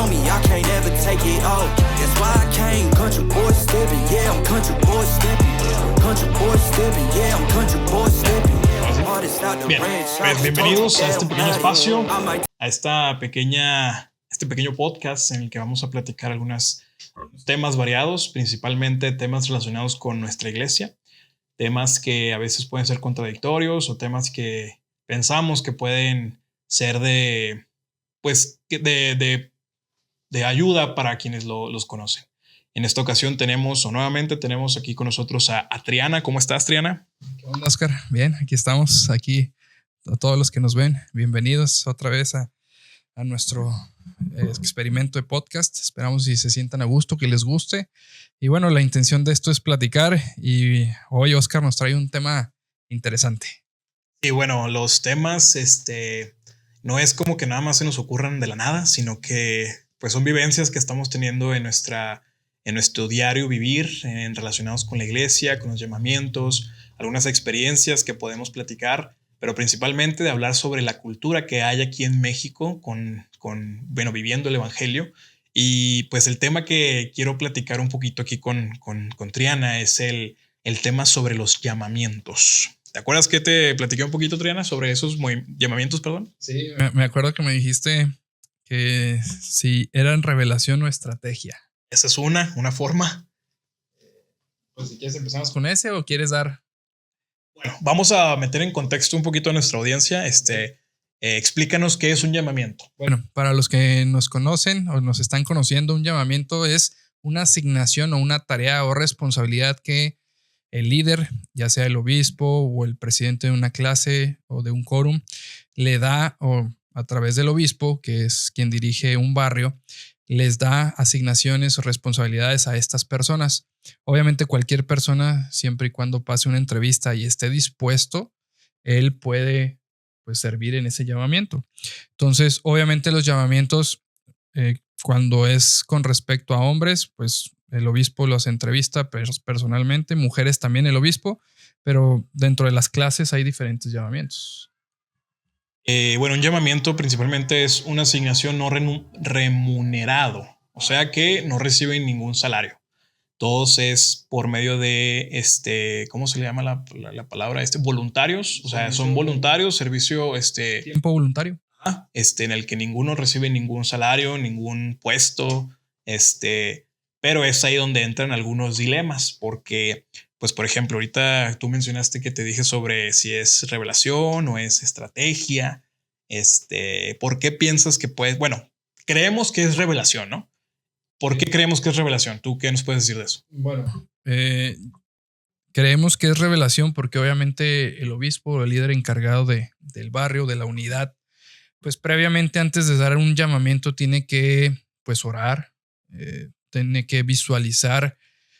on me, I can't ever take it off. That's why I came country boy stepping, yeah, I'm country boy stepping. Country boy stepping, yeah, I'm country boy stepping. Bien, pues bienvenidos a este pequeño espacio, a este pequeño podcast en el que vamos a platicar algunos temas variados, principalmente temas relacionados con nuestra iglesia, temas que a veces pueden ser contradictorios o temas que pensamos que pueden ser de ayuda para quienes los conocen. En esta ocasión nuevamente tenemos aquí con nosotros a Triana. ¿Cómo estás, Triana? ¿Qué onda, Oscar? Bien, aquí estamos, aquí a todos los que nos ven, bienvenidos otra vez a nuestro experimento de podcast. Esperamos si se sientan a gusto, que les guste. Y bueno, la intención de esto es platicar y hoy Oscar nos trae un tema interesante. Y bueno, los temas no es como que nada más se nos ocurran de la nada, sino que pues son vivencias que estamos teniendo en nuestro diario vivir, relacionados con la iglesia, con los llamamientos, algunas experiencias que podemos platicar, pero principalmente de hablar sobre la cultura que hay aquí en México viviendo el evangelio. Y pues el tema que quiero platicar un poquito aquí con Triana es el tema sobre los llamamientos. ¿Te acuerdas que te platiqué un poquito, Triana, sobre esos llamamientos, perdón? Sí, me acuerdo que me dijiste que si eran revelación o estrategia. Esa es una forma. Pues si quieres empezamos con ese o quieres dar. Bueno, vamos a meter en contexto un poquito a nuestra audiencia. Explícanos qué es un llamamiento. Bueno, para los que nos conocen o nos están conociendo, un llamamiento es una asignación o una tarea o responsabilidad que el líder, ya sea el obispo o el presidente de una clase o de un quórum, le da o a través del obispo, que es quien dirige un barrio, les da asignaciones o responsabilidades a estas personas. Obviamente cualquier persona, siempre y cuando pase una entrevista y esté dispuesto, él puede servir en ese llamamiento. Entonces, obviamente los llamamientos, cuando es con respecto a hombres, pues el obispo los entrevista personalmente, mujeres también el obispo, pero dentro de las clases hay diferentes llamamientos. Un llamamiento principalmente es una asignación no remunerado, o sea que no reciben ningún salario. Todos es por medio de, ¿cómo se le llama la palabra? Voluntarios, o sea, son voluntarios, servicio, tiempo voluntario. En el que ninguno recibe ningún salario, ningún puesto, pero es ahí donde entran algunos dilemas, porque, pues, por ejemplo, ahorita tú mencionaste que te dije sobre si es revelación o es estrategia. ¿Por qué piensas que puedes? Bueno, creemos que es revelación, ¿no? ¿Por qué creemos que es revelación? ¿Tú qué nos puedes decir de eso? Bueno, creemos que es revelación porque obviamente el obispo o el líder encargado del barrio, de la unidad, pues previamente antes de dar un llamamiento tiene que orar, tiene que visualizar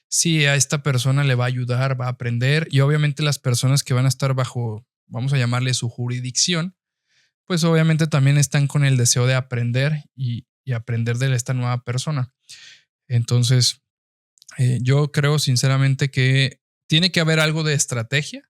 si a esta persona le va a ayudar, va a aprender, y obviamente las personas que van a estar bajo, vamos a llamarle su jurisdicción, pues obviamente también están con el deseo de aprender y aprender de esta nueva persona. Entonces, yo creo sinceramente que tiene que haber algo de estrategia,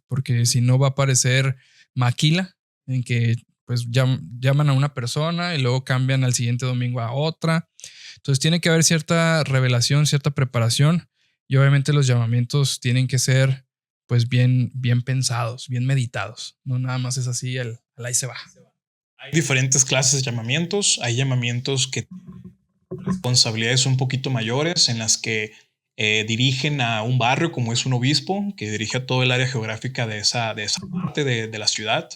porque si no va a parecer maquila, en que pues llaman a una persona y luego cambian al siguiente domingo a otra. Entonces tiene que haber cierta revelación, cierta preparación, y obviamente los llamamientos tienen que ser pues bien pensados, bien meditados. No nada más es así, al ahí se va. Hay diferentes clases de llamamientos. Hay llamamientos que tienen responsabilidades un poquito mayores, en las que dirigen a un barrio, como es un obispo, que dirige a todo el área geográfica de esa parte de la ciudad.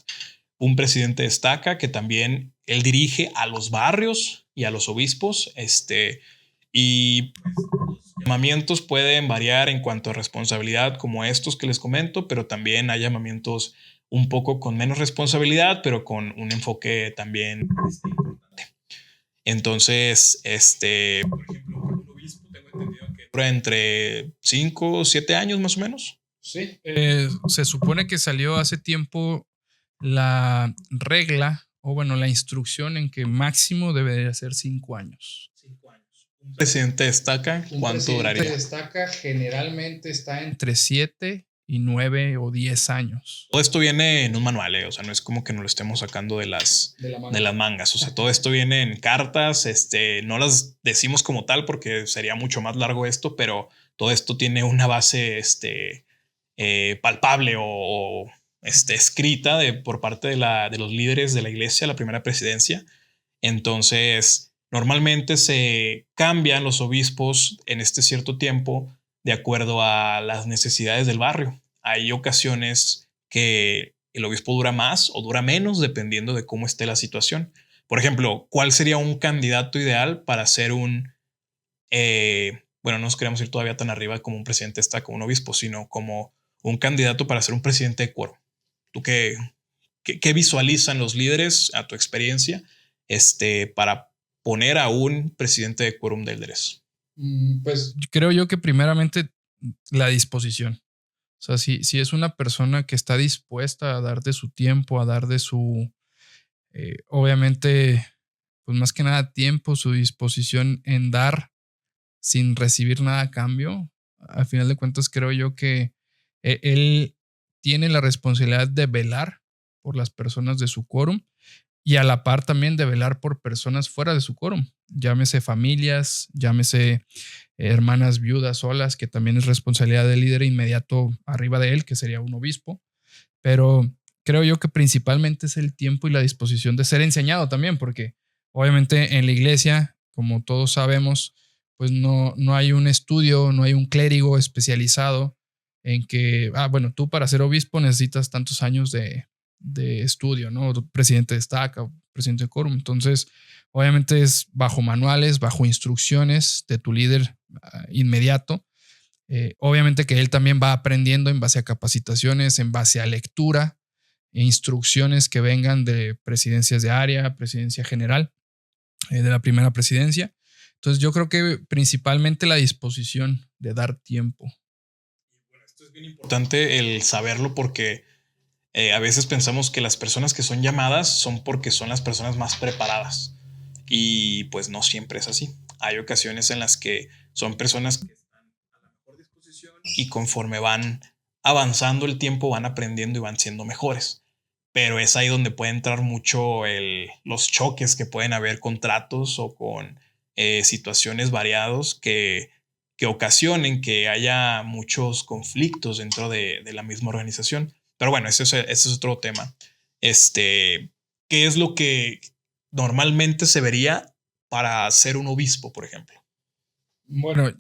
Un presidente de estaca, que también él dirige a los barrios y a los obispos. Y los llamamientos pueden variar en cuanto a responsabilidad, como estos que les comento, pero también hay llamamientos un poco con menos responsabilidad, pero con un enfoque también importante. Entonces, por ejemplo, un obispo tengo entendido que dura entre 5 o 7 años más o menos. Sí. Se supone que salió hace tiempo la regla, o bueno, la instrucción en que máximo debería ser 5 años. 5 años. Un presidente de estaca, ¿cuánto duraría? Un presidente de estaca generalmente está entre 7 9 o 10 años. Todo esto viene en un manual, o sea, no es como que nos lo estemos sacando de las mangas. O sea, todo esto viene en cartas. No las decimos como tal porque sería mucho más largo esto, pero todo esto tiene una base palpable o escrita por parte de los líderes de la iglesia, la primera presidencia. Entonces, normalmente se cambian los obispos en este cierto tiempo de acuerdo a las necesidades del barrio. Hay ocasiones que el obispo dura más o dura menos dependiendo de cómo esté la situación. Por ejemplo, ¿cuál sería un candidato ideal para ser un... bueno, no nos queremos ir todavía tan arriba como un presidente está, como un obispo, sino como un candidato para ser un presidente de quórum? ¿Tú qué visualizan los líderes, a tu experiencia, para poner a un presidente de quórum de líderes? Pues creo yo que primeramente la disposición. O sea, si es una persona que está dispuesta a dar de su tiempo, a dar de su, obviamente, pues más que nada tiempo, su disposición en dar sin recibir nada a cambio, al final de cuentas creo yo que él tiene la responsabilidad de velar por las personas de su quórum y a la par también de velar por personas fuera de su quórum, llámese familias, llámese hermanas viudas solas, que también es responsabilidad del líder inmediato arriba de él, que sería un obispo. Pero creo yo que principalmente es el tiempo y la disposición de ser enseñado también, porque obviamente en la iglesia, como todos sabemos, pues no hay un estudio, no hay un clérigo especializado en que, bueno, tú para ser obispo necesitas tantos años de estudio, ¿no? Presidente de estaca, presidente de quórum. Entonces, obviamente es bajo manuales, bajo instrucciones de tu líder inmediato. Obviamente que él también va aprendiendo en base a capacitaciones, en base a lectura e instrucciones que vengan de presidencias de área, presidencia general, de la primera presidencia. Entonces yo creo que principalmente la disposición de dar tiempo. Bueno, esto es bien importante el saberlo porque a veces pensamos que las personas que son llamadas son porque son las personas más preparadas y pues no siempre es así. Hay ocasiones en las que son personas que están a la mejor disposición y conforme van avanzando el tiempo van aprendiendo y van siendo mejores. Pero es ahí donde puede entrar mucho los choques que pueden haber con tratos o con situaciones variados que ocasionen que haya muchos conflictos dentro de la misma organización. Pero bueno, ese es otro tema. ¿Qué es lo que normalmente se vería para ser un obispo, por ejemplo? Bueno,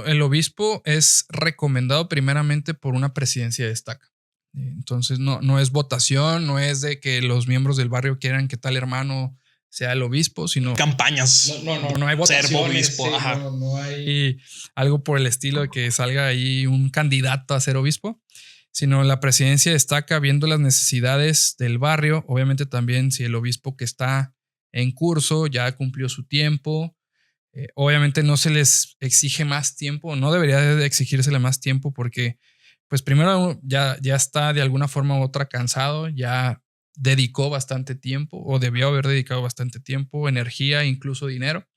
el obispo es recomendado primeramente por una presidencia de estaca. Entonces no es votación, no es de que los miembros del barrio quieran que tal hermano sea el obispo, sino campañas. No hay votaciones. Ser obispo. Sí, ajá. No hay algo por el estilo de que salga ahí un candidato a ser obispo, sino la presidencia destaca viendo las necesidades del barrio. Obviamente también si el obispo que está en curso ya cumplió su tiempo, obviamente no se les exige más tiempo, no debería de exigírsele más tiempo porque pues primero ya está de alguna forma u otra cansado, ya dedicó bastante tiempo o debió haber dedicado bastante tiempo, energía, incluso dinero.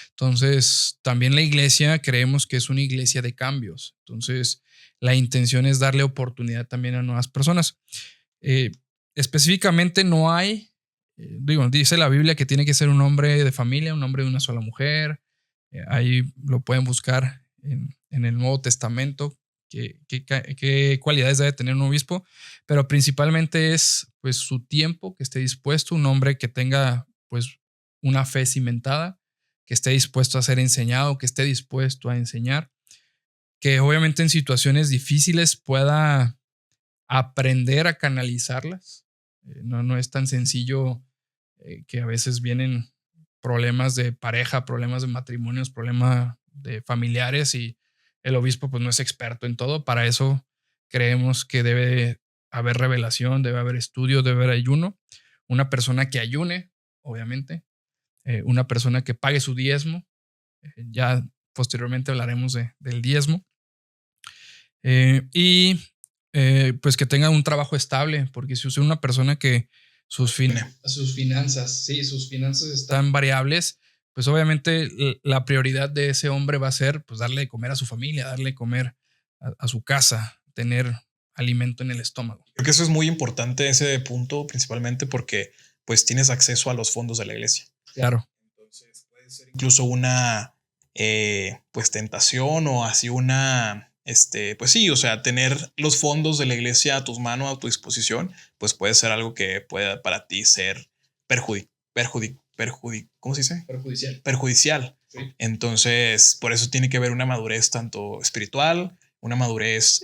Entonces también la iglesia creemos que es una iglesia de cambios. Entonces la intención es darle oportunidad también a nuevas personas. Específicamente no hay, dice la Biblia que tiene que ser un hombre de familia, un hombre de una sola mujer. Ahí lo pueden buscar en el Nuevo Testamento, qué cualidades debe tener un obispo, pero principalmente es pues su tiempo, que esté dispuesto, un hombre que tenga pues una fe cimentada, que esté dispuesto a ser enseñado, que esté dispuesto a enseñar, que obviamente en situaciones difíciles pueda aprender a canalizarlas. No es tan sencillo que a veces vienen problemas de pareja, problemas de matrimonios, problemas de familiares y el obispo pues no es experto en todo. Para eso creemos que debe haber revelación, debe haber estudio, debe haber ayuno. Una persona que ayune, obviamente. Una persona que pague su diezmo. Ya posteriormente hablaremos del diezmo. Pues que tenga un trabajo estable, porque si usted es una persona que sus finanzas están variables, pues obviamente la prioridad de ese hombre va a ser pues darle de comer a su familia, darle de comer a su casa, tener alimento en el estómago. Creo que eso es muy importante, ese punto, principalmente porque pues tienes acceso a los fondos de la iglesia. Claro. Entonces puede ser incluso una pues tentación o así una, pues sí, o sea, tener los fondos de la iglesia a tus manos, a tu disposición, pues puede ser algo que pueda para ti ser ¿cómo se dice? Perjudicial. Sí. Entonces, por eso tiene que haber una madurez tanto espiritual, una madurez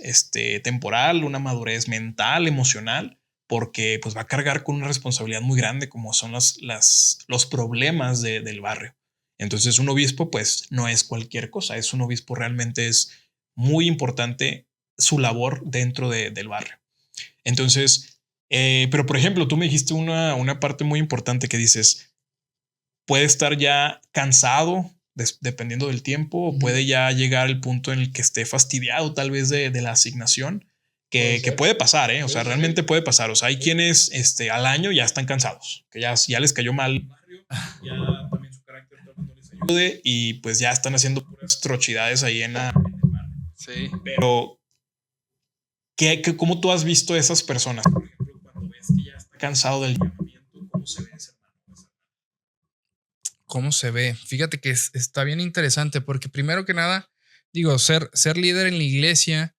temporal, una madurez mental, emocional, porque pues va a cargar con una responsabilidad muy grande como son los problemas del barrio. Entonces un obispo pues no es cualquier cosa, es un obispo, realmente es muy importante su labor dentro del barrio. Entonces, pero por ejemplo, tú me dijiste una parte muy importante que dices, puede estar ya cansado dependiendo del tiempo, o puede ya llegar el punto en el que esté fastidiado tal vez de la asignación, que puede pasar, o sea, realmente puede pasar. O sea, hay quienes al año ya están cansados, que ya les cayó mal el barrio, ya también su carácter no les ayude y pues ya están haciendo puras trochidades ahí en el barrio. Sí. Pero, ¿cómo tú has visto a esas personas? Por ejemplo, cuando ves que ya está cansado del llamamiento, ¿cómo se ve ese hermano? ¿Cómo se ve? Fíjate que está bien interesante porque primero que nada, digo, ser líder en la iglesia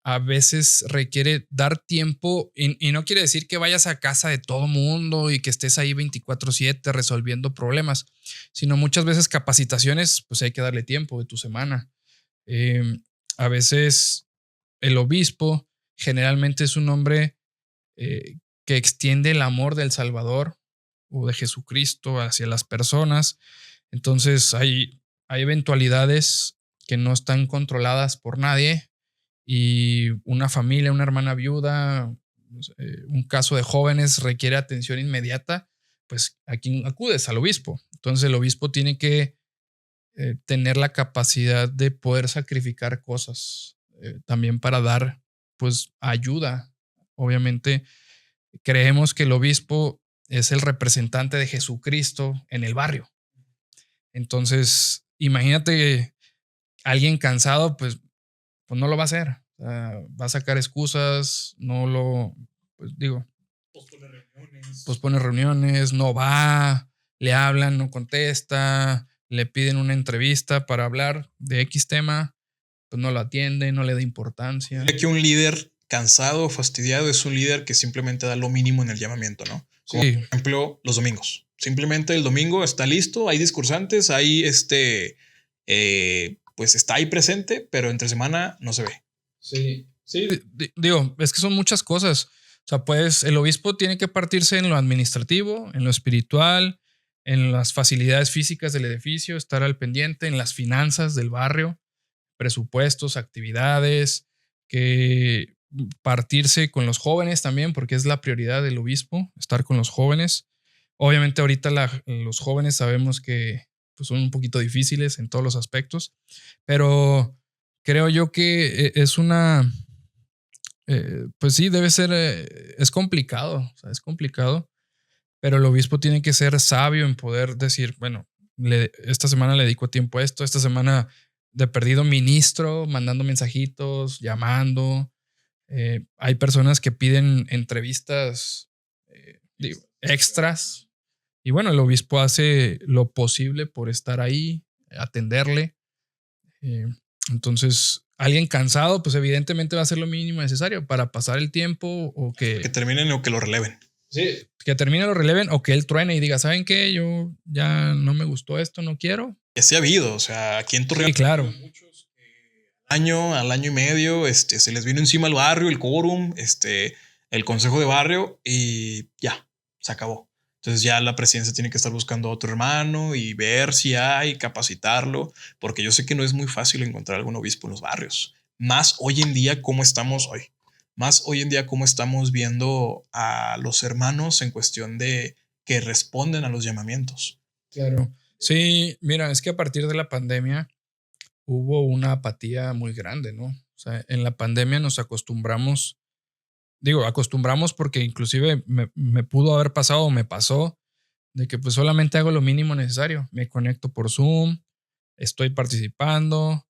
a veces requiere dar tiempo y no quiere decir que vayas a casa de todo mundo y que estés ahí 24/7 resolviendo problemas, sino muchas veces capacitaciones, pues hay que darle tiempo de tu semana. A veces el obispo generalmente es un hombre que extiende el amor del Salvador o de Jesucristo hacia las personas. Entonces hay eventualidades que no están controladas por nadie y una familia, una hermana viuda, un caso de jóvenes requiere atención inmediata, pues ¿a quién acudes? Al obispo. Entonces el obispo tiene que tener la capacidad de poder sacrificar cosas también para dar pues ayuda. Obviamente creemos que el obispo es el representante de Jesucristo en el barrio. Entonces, imagínate alguien cansado, pues no lo va a hacer. Va a sacar excusas, pospone reuniones, no va, le hablan, no contesta, le piden una entrevista para hablar de X tema, pues no lo atiende, no le da importancia. Que un líder cansado o fastidiado es un líder que simplemente da lo mínimo en el llamamiento, ¿no? Como sí. Por ejemplo, los domingos. Simplemente el domingo está listo, hay discursantes, hay pues está ahí presente, pero entre semana no se ve. Sí. Digo, es que son muchas cosas. O sea, pues el obispo tiene que partirse en lo administrativo, en lo espiritual, en las facilidades físicas del edificio, estar al pendiente, en las finanzas del barrio, presupuestos, actividades, que partirse con los jóvenes también, porque es la prioridad del obispo, estar con los jóvenes. Obviamente ahorita los jóvenes sabemos que pues, son un poquito difíciles en todos los aspectos, pero creo yo que es pues sí, debe ser, es complicado, o sea, es complicado, pero el obispo tiene que ser sabio en poder decir, bueno, esta semana le dedico tiempo a esto, esta semana de perdido ministro, mandando mensajitos, llamando. Hay personas que piden entrevistas extras y bueno, el obispo hace lo posible por estar ahí, atenderle. Entonces, alguien cansado, pues evidentemente va a hacer lo mínimo necesario para pasar el tiempo o que terminen o que lo releven. Sí, que termine, lo releven o que él truene y diga, ¿saben qué? Yo ya no me gustó esto, no quiero. Que sí ha habido, o sea, aquí en Torreón. Sí, claro. Muchos, al año y medio, se les vino encima el barrio, el quórum, el consejo de barrio y ya, se acabó. Entonces ya la presidencia tiene que estar buscando a otro hermano y ver si hay, capacitarlo, porque yo sé que no es muy fácil encontrar algún obispo en los barrios. Más hoy en día, cómo estamos viendo a los hermanos en cuestión de que responden a los llamamientos. Claro. Sí, mira, es que a partir de la pandemia hubo una apatía muy grande, ¿no? O sea, en la pandemia nos acostumbramos porque inclusive me pudo haber pasado o me pasó de que pues solamente hago lo mínimo necesario. Me conecto por Zoom, estoy participando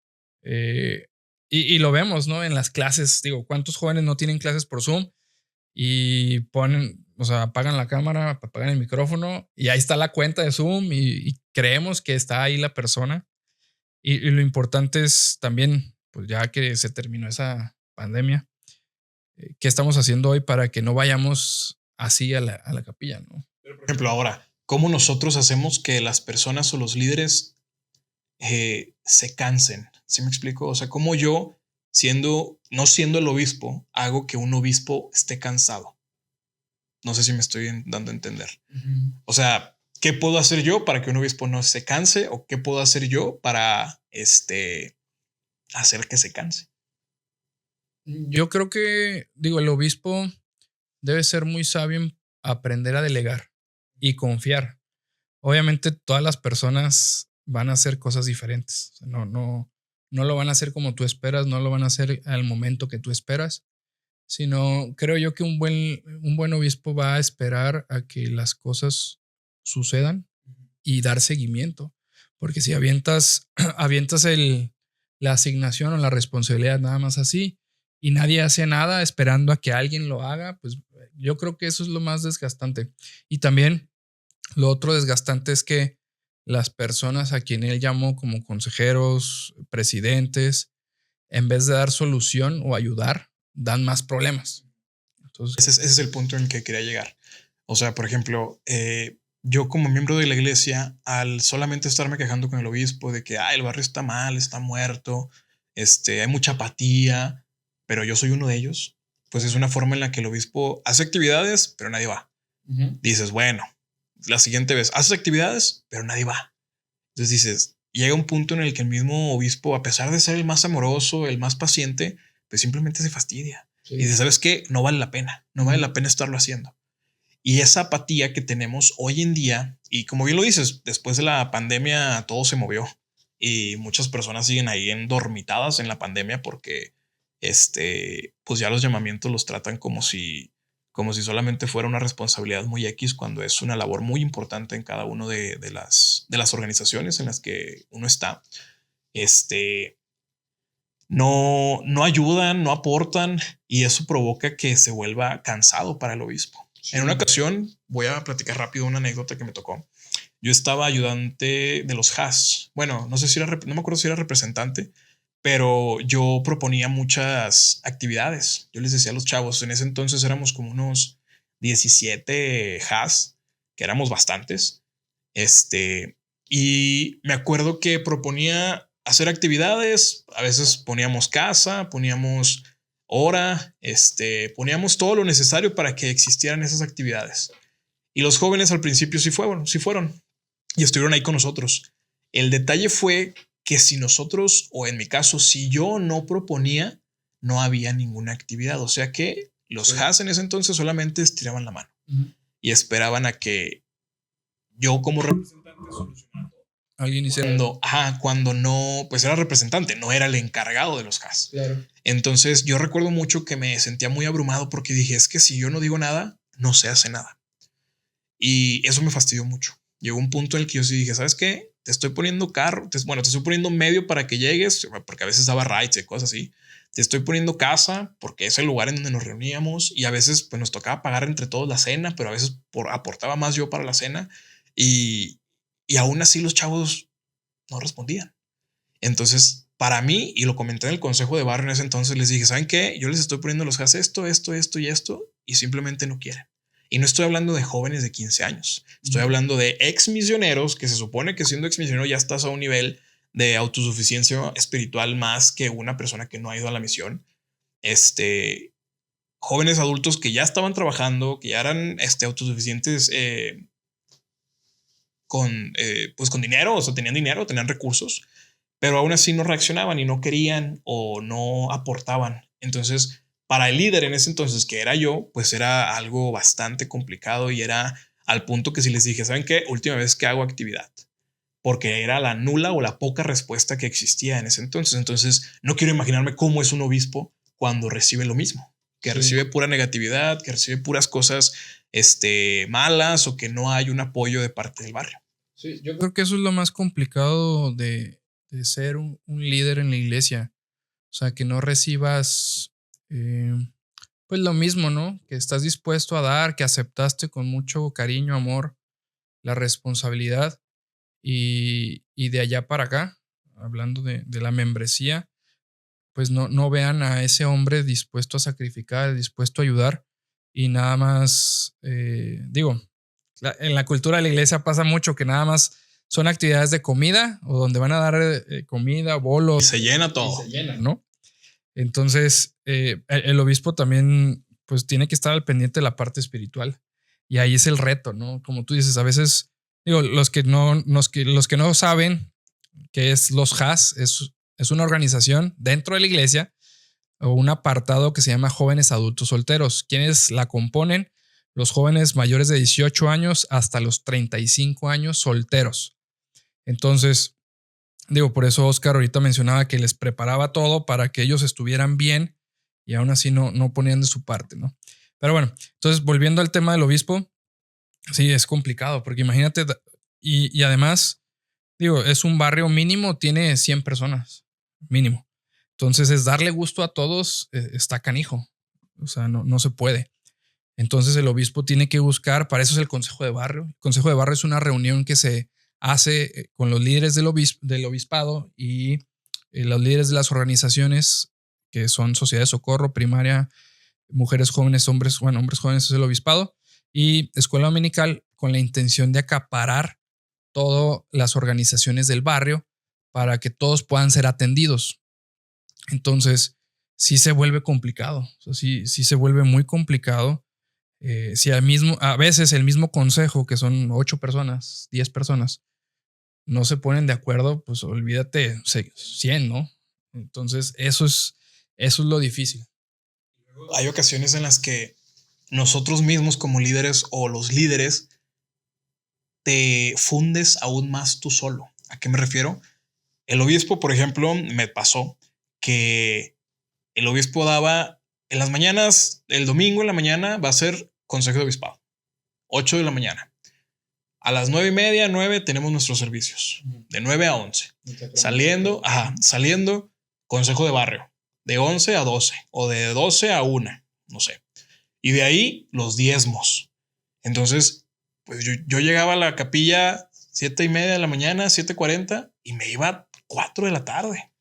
Y lo vemos, ¿no? En las clases, digo, ¿cuántos jóvenes no tienen clases por Zoom? Y ponen, o sea, apagan la cámara, apagan el micrófono y ahí está la cuenta de Zoom y creemos que está ahí la persona. Y lo importante es también, pues ya que se terminó esa pandemia, ¿qué estamos haciendo hoy para que no vayamos así a la capilla, ¿no? Pero, por ejemplo, ahora, ¿cómo nosotros hacemos que las personas o los líderes se cansen? ¿Sí me explico? O sea, ¿cómo yo, no siendo el obispo, hago que un obispo esté cansado? No sé si me estoy dando a entender. O sea, ¿qué puedo hacer yo para que un obispo no se canse? ¿O qué puedo hacer yo para hacer que se canse? Yo creo que, digo, el obispo debe ser muy sabio en aprender a delegar y confiar. Obviamente todas las personas van a hacer cosas diferentes. O sea, no lo van a hacer como tú esperas, no lo van a hacer al momento que tú esperas, sino creo yo que un buen obispo va a esperar a que las cosas sucedan y dar seguimiento. Porque si avientas la asignación o la responsabilidad nada más así y nadie hace nada esperando a que alguien lo haga, pues yo creo que eso es lo más desgastante. Y también lo otro desgastante es que las personas a quien él llamó como consejeros, presidentes, en vez de dar solución o ayudar, dan más problemas. Entonces, ese es el punto en el que quería llegar. O sea, por ejemplo, yo como miembro de la iglesia, al solamente estarme quejando con el obispo de que el barrio está mal, está muerto, hay mucha apatía, pero yo soy uno de ellos, pues es una forma en la que el obispo hace actividades, pero nadie va. Dices, bueno, la siguiente vez haces actividades, pero nadie va. Entonces dices, llega un punto en el que el mismo obispo, a pesar de ser el más amoroso, el más paciente, pues simplemente se fastidia. Sí. Y dice, ¿sabes qué? No vale la pena, no vale la pena estarlo haciendo. Y esa apatía que tenemos hoy en día, y como bien lo dices, después de la pandemia todo se movió y muchas personas siguen ahí endormitadas en la pandemia porque pues ya los llamamientos los tratan como si solamente fuera una responsabilidad muy X, cuando es una labor muy importante en cada uno de las organizaciones en las que uno está. No ayudan, no aportan, y eso provoca que se vuelva cansado para el obispo. Sí. En una ocasión, voy a platicar rápido una anécdota que me tocó. Yo estaba ayudante de los HAS. Bueno, no me acuerdo si era representante, pero yo proponía muchas actividades. Yo les decía a los chavos, en ese entonces éramos como unos 17 HAS, que éramos bastantes. Y me acuerdo que proponía hacer actividades. A veces poníamos casa, poníamos hora, poníamos todo lo necesario para que existieran esas actividades. Y los jóvenes al principio sí fueron y estuvieron ahí con nosotros. El detalle fue que si nosotros, o en mi caso, si yo no proponía, no había ninguna actividad. O sea que los HAS en ese entonces solamente estiraban la mano y esperaban a que yo como representante solucionara todo. Alguien cuando no, pues era representante, no era el encargado de los HAS. Claro. Entonces yo recuerdo mucho que me sentía muy abrumado porque dije, es que si yo no digo nada, no se hace nada. Y eso me fastidió mucho. Llegó un punto en el que yo sí dije, ¿sabes qué? Te estoy poniendo te estoy poniendo medio para que llegues, porque a veces daba rides y cosas así. Te estoy poniendo casa porque es el lugar en donde nos reuníamos, y a veces pues nos tocaba pagar entre todos la cena, pero a veces aportaba más yo para la cena, y aún así los chavos no respondían. Entonces, para mí, y lo comenté en el consejo de barrio en ese entonces, les dije, ¿saben qué? Yo les estoy poniendo los HAS esto y esto, y simplemente no quieren. Y no estoy hablando de jóvenes de 15 años. Estoy hablando de ex misioneros, que se supone que siendo ex misionero ya estás a un nivel de autosuficiencia espiritual más que una persona que no ha ido a la misión. Jóvenes adultos que ya estaban trabajando, que ya eran autosuficientes con dinero, o sea, tenían dinero, tenían recursos, pero aún así no reaccionaban y no querían o no aportaban. Entonces, para el líder en ese entonces, que era yo, pues era algo bastante complicado, y era al punto que si les dije, ¿saben qué? Última vez que hago actividad, porque era la nula o la poca respuesta que existía en ese entonces. Entonces, no quiero imaginarme cómo es un obispo cuando recibe lo mismo, que recibe pura negatividad, que recibe puras cosas malas, o que no hay un apoyo de parte del barrio. Sí, yo creo que eso es lo más complicado de ser un líder en la iglesia, O sea, que no recibas pues lo mismo, ¿no? Que estás dispuesto a dar, que aceptaste con mucho cariño, amor, la responsabilidad y de allá para acá, hablando de la membresía, pues no vean a ese hombre dispuesto a sacrificar, dispuesto a ayudar y nada más, digo, en la cultura de la iglesia pasa mucho que nada más son actividades de comida o donde van a dar comida, bolos. Y se llena todo. Y se llena, ¿no? Entonces, el obispo también pues tiene que estar al pendiente de la parte espiritual y ahí es el reto, ¿no? Como tú dices, a veces, digo, los que no saben qué es los JAS, es una organización dentro de la iglesia o un apartado que se llama Jóvenes Adultos Solteros. ¿Quiénes la componen? Los jóvenes mayores de 18 años hasta los 35 años solteros. Entonces, digo, por eso Oscar ahorita mencionaba que les preparaba todo para que ellos estuvieran bien y aún así no ponían de su parte, ¿no? Pero bueno, entonces volviendo al tema del obispo, sí, es complicado porque imagínate, y además, digo, es un barrio mínimo, tiene 100 personas, mínimo. Entonces es darle gusto a todos, está canijo, o sea, no se puede. Entonces el obispo tiene que buscar, para eso es el consejo de barrio. El consejo de barrio es una reunión que se hace con los líderes del obispado y los líderes de las organizaciones que son Sociedad de Socorro, Primaria, Mujeres Jóvenes, Hombres Jóvenes es el obispado y Escuela Dominical con la intención de acaparar todas las organizaciones del barrio para que todos puedan ser atendidos. Entonces sí se vuelve complicado, o sea, sí se vuelve muy complicado. Si a veces el mismo consejo, que son 8 personas, 10 personas, no se ponen de acuerdo, pues olvídate 100, ¿no? Entonces eso es lo difícil. Hay ocasiones en las que nosotros mismos como líderes o los líderes te fundes aún más tú solo. ¿A qué me refiero? El obispo, por ejemplo, me pasó que el obispo daba en las mañanas, el domingo en la mañana va a ser consejo de obispado, 8 de la mañana. A las 9:30, 9 tenemos nuestros servicios, de 9 a 11. Saliendo, consejo de barrio, de 11 a 12 o de 12 a 1, no sé. Y de ahí los diezmos. Entonces, pues yo llegaba a la capilla 7:30 de la mañana, 7:40 y me iba a 4 de la tarde.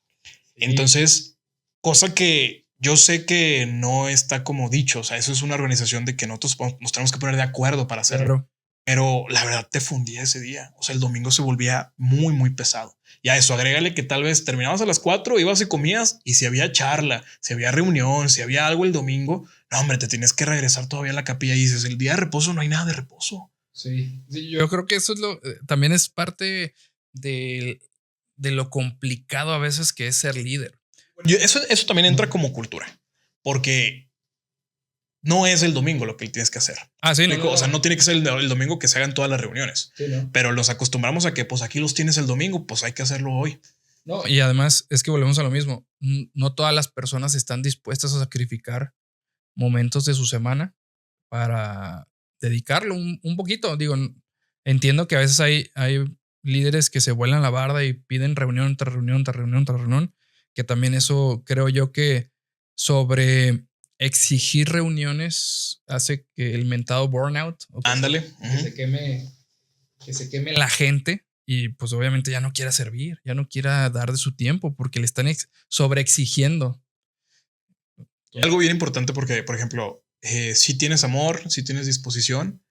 Entonces, cosa que yo sé que no está como dicho, o sea, eso es una organización de que nosotros nos tenemos que poner de acuerdo para hacerlo. Claro. Pero la verdad te fundía ese día. O sea, el domingo se volvía muy, muy pesado. Y a eso agrégale que tal vez terminabas a las 4, ibas y comías y si había charla, si había reunión, si había algo el domingo, no, hombre, te tienes que regresar todavía a la capilla y dices, el día de reposo no hay nada de reposo. Sí, yo creo que eso es también es parte de lo complicado a veces que es ser líder. Eso también entra como cultura, porque no es el domingo lo que tienes que hacer. Sí, o sea, no tiene que ser el domingo que se hagan todas las reuniones, sí, ¿no? Pero los acostumbramos a que pues aquí los tienes el domingo, pues hay que hacerlo hoy. No, y además es que volvemos a lo mismo. No todas las personas están dispuestas a sacrificar momentos de su semana para dedicarlo un poquito. Digo, entiendo que a veces hay líderes que se vuelan la barda y piden reunión tras reunión, tras reunión, tras reunión, que también eso creo yo que sobre exigir reuniones hace que el mentado burnout. Ándale. Que se queme la gente y pues obviamente ya no quiera servir, ya no quiera dar de su tiempo porque le están sobreexigiendo. Algo bien importante porque, por ejemplo, si tienes amor, si tienes disposición,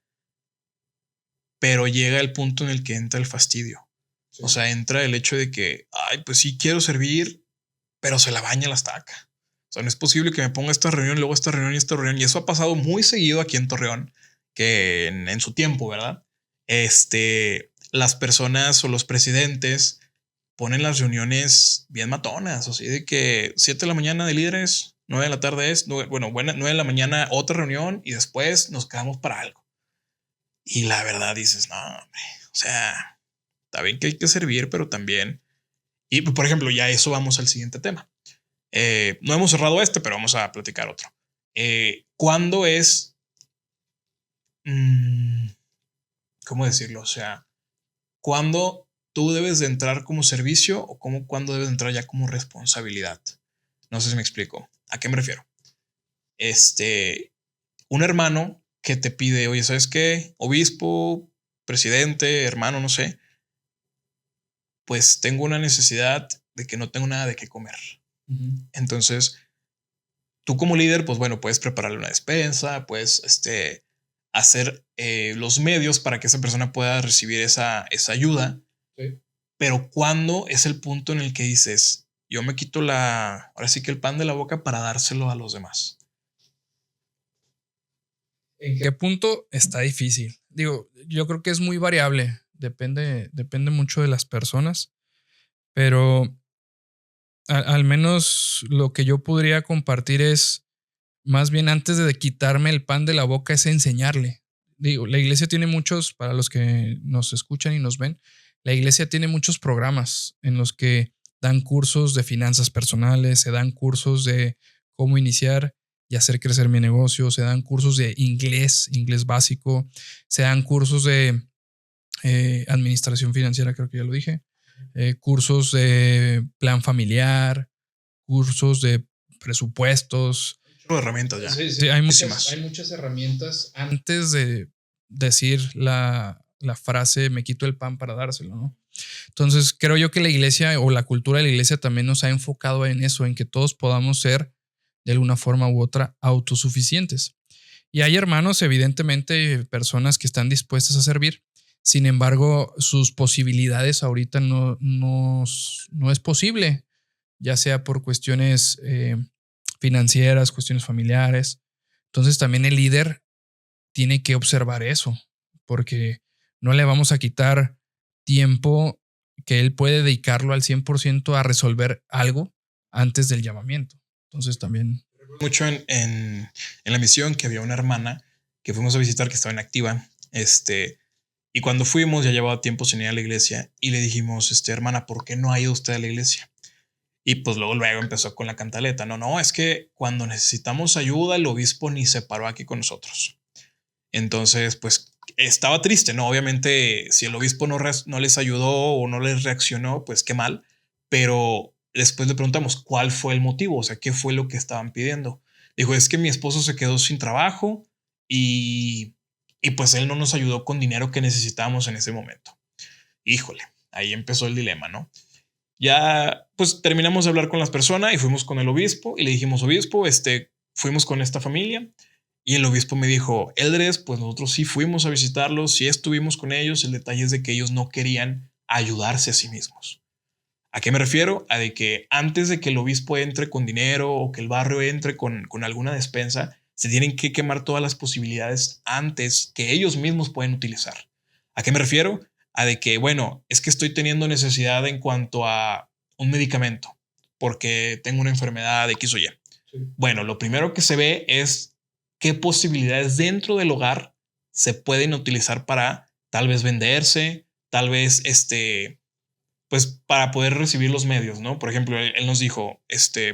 pero llega el punto en el que entra el fastidio. Sí. O sea, entra el hecho de que, pues sí quiero servir, pero se la baña la estaca. O sea, no es posible que me ponga esta reunión, luego esta reunión y esta reunión. Y eso ha pasado muy seguido aquí en Torreón, que en su tiempo, ¿verdad? Las personas o los presidentes ponen las reuniones bien matonas. O sea, de que 7 de la mañana de líderes, 9 de la tarde 9 de la mañana otra reunión y después nos quedamos para algo. Y la verdad dices, no, hombre, o sea, está bien que hay que servir, pero también... Y por ejemplo, ya eso vamos al siguiente tema. No hemos cerrado pero vamos a platicar otro. ¿Cuándo es? ¿Cómo decirlo? O sea, ¿cuándo tú debes de entrar como servicio o cuándo debes de entrar ya como responsabilidad? No sé si me explico. ¿A qué me refiero? Un hermano que te pide, oye, ¿sabes qué? Obispo, presidente, hermano, no sé. Pues tengo una necesidad de que no tengo nada de qué comer. Entonces, tú como líder, pues bueno, puedes prepararle una despensa, puedes hacer los medios para que esa persona pueda recibir esa ayuda. Sí. Pero ¿cuándo es el punto en el que dices, yo me quito ahora sí que el pan de la boca para dárselo a los demás? ¿En qué punto? Está difícil. Digo, yo creo que es muy variable. Depende mucho de las personas. Pero al menos lo que yo podría compartir es, más bien antes de quitarme el pan de la boca, es enseñarle. Digo, la iglesia tiene muchos, para los que nos escuchan y nos ven, la iglesia tiene muchos programas en los que dan cursos de finanzas personales, se dan cursos de cómo iniciar y hacer crecer mi negocio, se dan cursos de inglés básico, se dan cursos de administración financiera, creo que ya lo dije, cursos de plan familiar, cursos de presupuestos. Herramientas ya. Sí, hay muchas herramientas antes de decir la frase me quito el pan para dárselo, ¿no? Entonces creo yo que la iglesia o la cultura de la iglesia también nos ha enfocado en eso, en que todos podamos ser de alguna forma u otra autosuficientes. Y hay hermanos, evidentemente, personas que están dispuestas a servir. Sin embargo, sus posibilidades ahorita no es posible, ya sea por cuestiones financieras, cuestiones familiares. Entonces también el líder tiene que observar eso, porque no le vamos a quitar tiempo que él puede dedicarlo al 100% a resolver algo antes del llamamiento. Entonces también... Mucho en la misión que había una hermana que fuimos a visitar que estaba inactiva. Y cuando fuimos ya llevaba tiempo sin ir a la iglesia y le dijimos, hermana, ¿por qué no ha ido usted a la iglesia? Y pues luego empezó con la cantaleta. No, es que cuando necesitamos ayuda, el obispo ni se paró aquí con nosotros. Entonces, pues estaba triste, ¿no? Obviamente, si el obispo no les ayudó o no les reaccionó, pues qué mal. Pero después le preguntamos cuál fue el motivo, o sea, qué fue lo que estaban pidiendo. Dijo, es que mi esposo se quedó sin trabajo y pues él no nos ayudó con dinero que necesitábamos en ese momento. Híjole, ahí empezó el dilema, ¿no? Ya pues terminamos de hablar con las personas y fuimos con el obispo y le dijimos, obispo, fuimos con esta familia. Y el obispo me dijo, Eldres, pues nosotros sí fuimos a visitarlos, sí estuvimos con ellos. El detalle es de que ellos no querían ayudarse a sí mismos. ¿A qué me refiero? A de que antes de que el obispo entre con dinero o que el barrio entre con alguna despensa, se tienen que quemar todas las posibilidades antes que ellos mismos pueden utilizar. ¿A qué me refiero? A de que, bueno, es que estoy teniendo necesidad en cuanto a un medicamento porque tengo una enfermedad de X o Y. Sí. Bueno, lo primero que se ve es qué posibilidades dentro del hogar se pueden utilizar para tal vez venderse, tal vez pues para poder recibir los medios, ¿no? Por ejemplo, él nos dijo,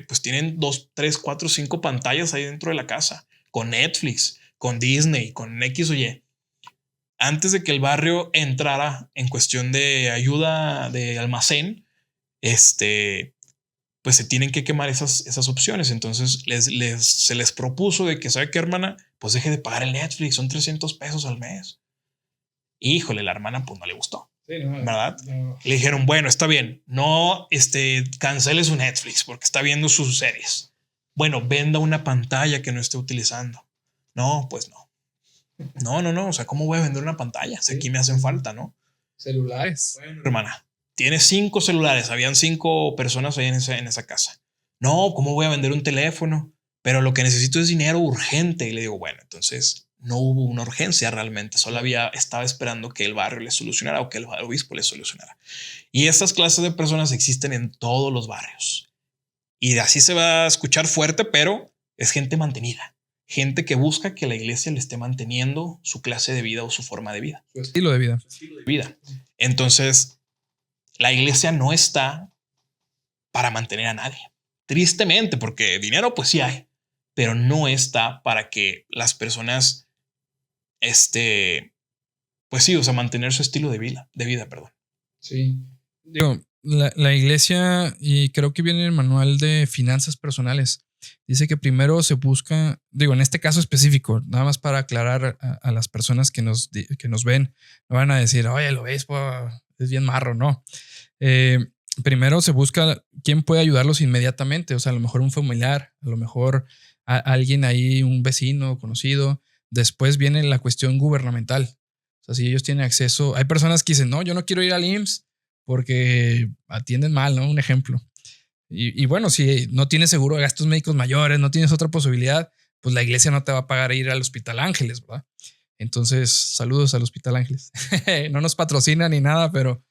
pues tienen 2, 3, 4, 5 pantallas ahí dentro de la casa, con Netflix, con Disney, con X o Y. Antes de que el barrio entrara en cuestión de ayuda de almacén, pues se tienen que quemar esas opciones. Entonces se les propuso de que, ¿sabe qué, hermana? Pues deje de pagar el Netflix, son 300 pesos al mes. Híjole, la hermana pues no le gustó. Sí, no, ¿verdad? No. Le dijeron, bueno, está bien, no cancele su Netflix porque está viendo sus series. Bueno, venda una pantalla que no esté utilizando. No, pues no. No. O sea, ¿cómo voy a vender una pantalla? Si aquí me hacen falta, ¿no? Celulares. Bueno, hermana, tiene 5 celulares. Habían 5 personas ahí en esa casa. No, ¿cómo voy a vender un teléfono? Pero lo que necesito es dinero urgente. Y le digo, bueno, entonces no hubo una urgencia realmente. Solo estaba esperando que el barrio le solucionara o que el obispo le solucionara. Y estas clases de personas existen en todos los barrios. Y así se va a escuchar fuerte, pero es gente mantenida. Gente que busca que la iglesia le esté manteniendo su clase de vida o su forma de vida. Su estilo de vida. Entonces, la iglesia no está para mantener a nadie. Tristemente, porque dinero pues sí hay, pero no está para que las personas, pues sí, o sea, mantener su estilo de vida, perdón. Sí. Digo, la iglesia, y creo que viene en el manual de finanzas personales, dice que primero se busca, digo, en este caso específico, nada más para aclarar a las personas que nos ven, no van a decir, oye, el obispo es bien marro, no. Primero se busca quién puede ayudarlos inmediatamente, o sea, a lo mejor un familiar, a lo mejor alguien ahí, un vecino conocido. Después viene la cuestión gubernamental. O sea, si ellos tienen acceso, hay personas que dicen, no, yo no quiero ir al IMSS porque atienden mal, ¿no? Un ejemplo. Y bueno, si no tienes seguro de gastos médicos mayores, no tienes otra posibilidad, pues la iglesia no te va a pagar ir al Hospital Ángeles, ¿verdad? Entonces, saludos al Hospital Ángeles. No nos patrocina ni nada, pero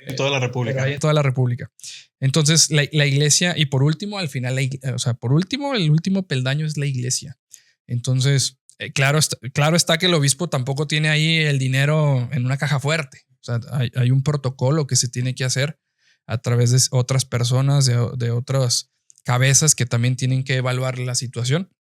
en toda la República. Pero hay en toda la República. Entonces, la iglesia, y por último, al final, o sea, por último, el último peldaño es la iglesia. Entonces, claro está que el obispo tampoco tiene ahí el dinero en una caja fuerte. O sea, hay un protocolo que se tiene que hacer a través de otras personas, de otras cabezas que también tienen que evaluar la situación.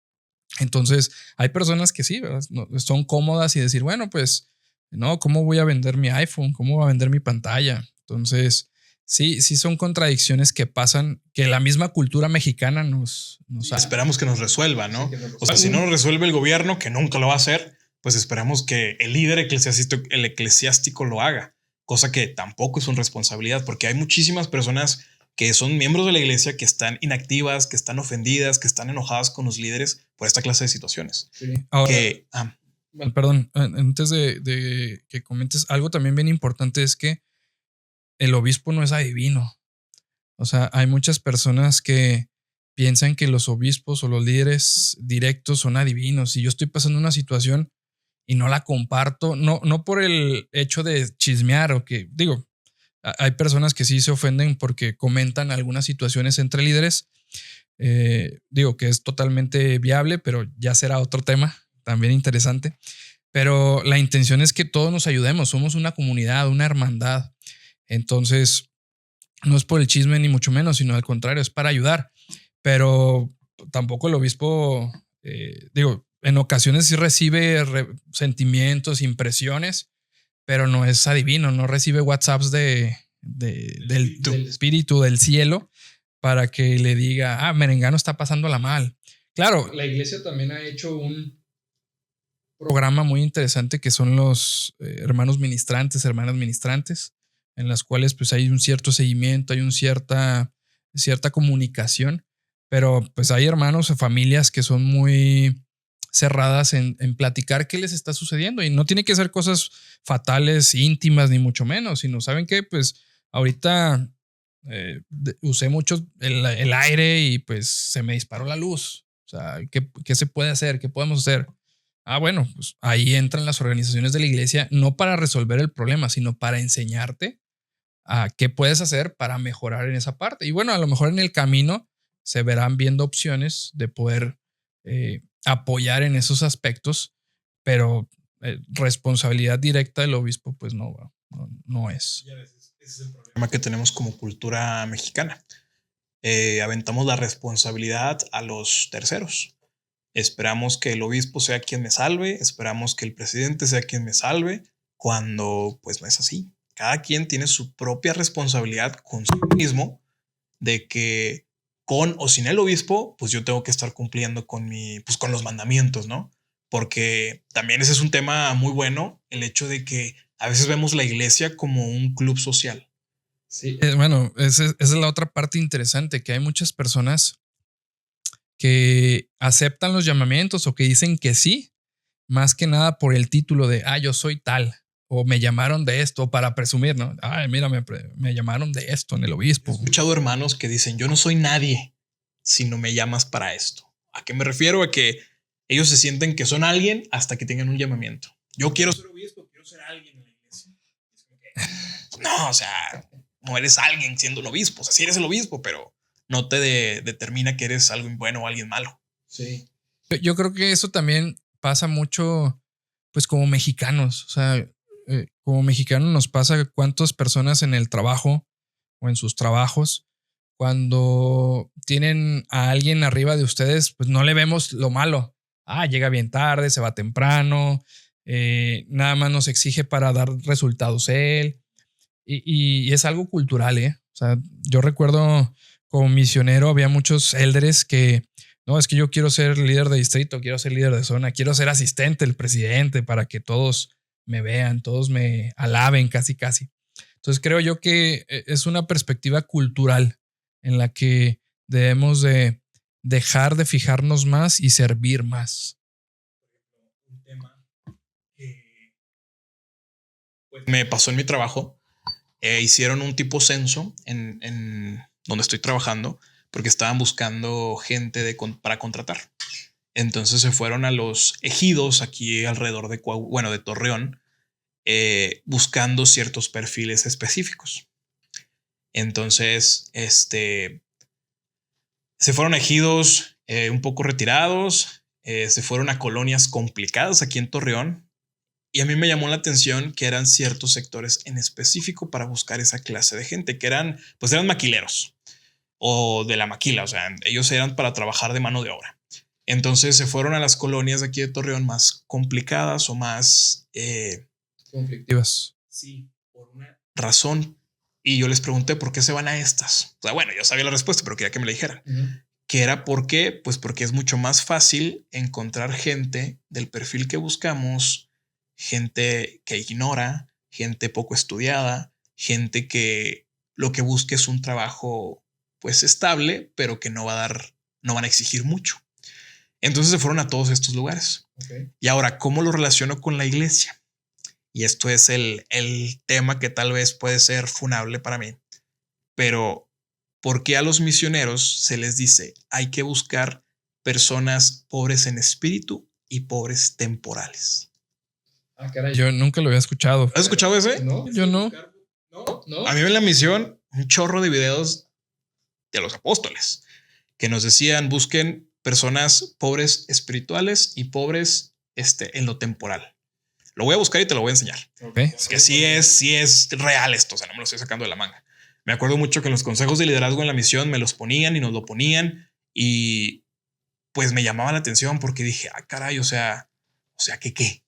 Entonces, hay personas que sí, ¿verdad? Son cómodas y decir, bueno, pues, no, ¿cómo voy a vender mi iPhone? ¿Cómo voy a vender mi pantalla? Entonces, sí son contradicciones que pasan, que la misma cultura mexicana nos esperamos que nos resuelva, ¿no? Sí, O sea, si no nos resuelve el gobierno, que nunca lo va a hacer, pues esperamos que el líder eclesiástico lo haga, cosa que tampoco es una responsabilidad, porque hay muchísimas personas que son miembros de la iglesia que están inactivas, que están ofendidas, que están enojadas con los líderes por esta clase de situaciones. Sí. Ahora, bueno, perdón, antes de que comentes, algo también bien importante es que el obispo no es adivino. O sea, hay muchas personas que piensan que los obispos o los líderes directos son adivinos. Si yo estoy pasando una situación y no la comparto, no por el hecho de chismear o que, digo, hay personas que sí se ofenden porque comentan algunas situaciones entre líderes. Digo que es totalmente viable, pero ya será otro tema también interesante. Pero la intención es que todos nos ayudemos. Somos una comunidad, una hermandad. Entonces, no es por el chisme ni mucho menos, sino al contrario, es para ayudar. Pero tampoco el obispo, digo, en ocasiones sí recibe sentimientos, impresiones, pero no es adivino, no recibe WhatsApps del espíritu del cielo para que le diga, Merengano está pasándola mal. Claro, la iglesia también ha hecho un programa muy interesante que son los hermanas ministrantes, en las cuales pues hay un cierto seguimiento, hay una cierta comunicación, pero pues hay hermanos o familias que son muy cerradas en platicar qué les está sucediendo, y no tiene que ser cosas fatales, íntimas, ni mucho menos, sino, ¿saben qué? Pues ahorita usé mucho el aire y pues se me disparó la luz. O sea, ¿qué se puede hacer? ¿Qué podemos hacer? Bueno, pues ahí entran las organizaciones de la iglesia, no para resolver el problema, sino para enseñarte a qué puedes hacer para mejorar en esa parte. Y bueno, a lo mejor en el camino se verán viendo opciones de poder apoyar en esos aspectos, pero responsabilidad directa del obispo, pues no es. Ese es el problema que tenemos como cultura mexicana. Aventamos la responsabilidad a los terceros. Esperamos que el obispo sea quien me salve, esperamos que el presidente sea quien me salve, cuando pues no es así. Cada quien tiene su propia responsabilidad con sí mismo, de que con o sin el obispo, pues yo tengo que estar cumpliendo con con los mandamientos, ¿no? Porque también ese es un tema muy bueno, el hecho de que a veces vemos la iglesia como un club social. Sí, bueno, esa es la otra parte interesante, que hay muchas personas que aceptan los llamamientos o que dicen que sí, más que nada por el título de, yo soy tal, o me llamaron de esto, para presumir, ¿no? Mira, me llamaron de esto en el obispo. He escuchado hermanos que dicen, yo no soy nadie si no me llamas para esto. ¿A qué me refiero? A que ellos se sienten que son alguien hasta que tengan un llamamiento. Yo quiero ser obispo, quiero ser alguien en la iglesia. No, o sea, no eres alguien siendo un obispo. O sea, sí eres el obispo, pero no te determina que eres alguien bueno o alguien malo. Sí. Yo creo que eso también pasa mucho, pues como mexicanos. O sea, como mexicanos nos pasa cuántas personas en el trabajo o en sus trabajos, cuando tienen a alguien arriba de ustedes, pues no le vemos lo malo. Llega bien tarde, se va temprano, nada más nos exige para dar resultados él. Y es algo cultural, O sea, yo recuerdo como misionero había muchos élderes que, no, es que yo quiero ser líder de distrito, quiero ser líder de zona, quiero ser asistente del presidente para que todos me vean, todos me alaben casi. Entonces creo yo que es una perspectiva cultural en la que debemos de dejar de fijarnos más y servir más. Un tema que pues, me pasó en mi trabajo. Hicieron un tipo censo en donde estoy trabajando porque estaban buscando gente para contratar. Entonces se fueron a los ejidos aquí alrededor de de Torreón, buscando ciertos perfiles específicos. Entonces, se fueron a ejidos un poco retirados, se fueron a colonias complicadas aquí en Torreón. Y a mí me llamó la atención que eran ciertos sectores en específico para buscar esa clase de gente, que eran maquileros o de la maquila. O sea, ellos eran para trabajar de mano de obra. Entonces se fueron a las colonias de aquí de Torreón más complicadas o más conflictivas. Sí, por una razón. Y yo les pregunté por qué se van a estas. O sea, bueno, yo sabía la respuesta, pero quería que me la dijeran. Que era por qué, pues porque es mucho más fácil encontrar gente del perfil que buscamos, gente que ignora, gente poco estudiada, gente que lo que busque es un trabajo pues estable, pero que no van a exigir mucho. Entonces se fueron a todos estos lugares. Okay. Y ahora, ¿cómo lo relaciono con la iglesia? Y esto es el tema que tal vez puede ser funable para mí. Pero, ¿por qué a los misioneros se les dice hay que buscar personas pobres en espíritu y pobres temporales? Ah, caray. Yo nunca lo había escuchado. ¿Has escuchado ese? No, yo no. A mí en la misión, un chorro de videos de los apóstoles que nos decían busquen personas pobres espirituales y pobres en lo temporal. Lo voy a buscar y te lo voy a enseñar. Okay. Que sí es real esto, o sea, no me lo estoy sacando de la manga. Me acuerdo mucho que en los consejos de liderazgo en la misión me los ponían y nos lo ponían y pues me llamaba la atención porque dije, caray, o sea, ¿qué?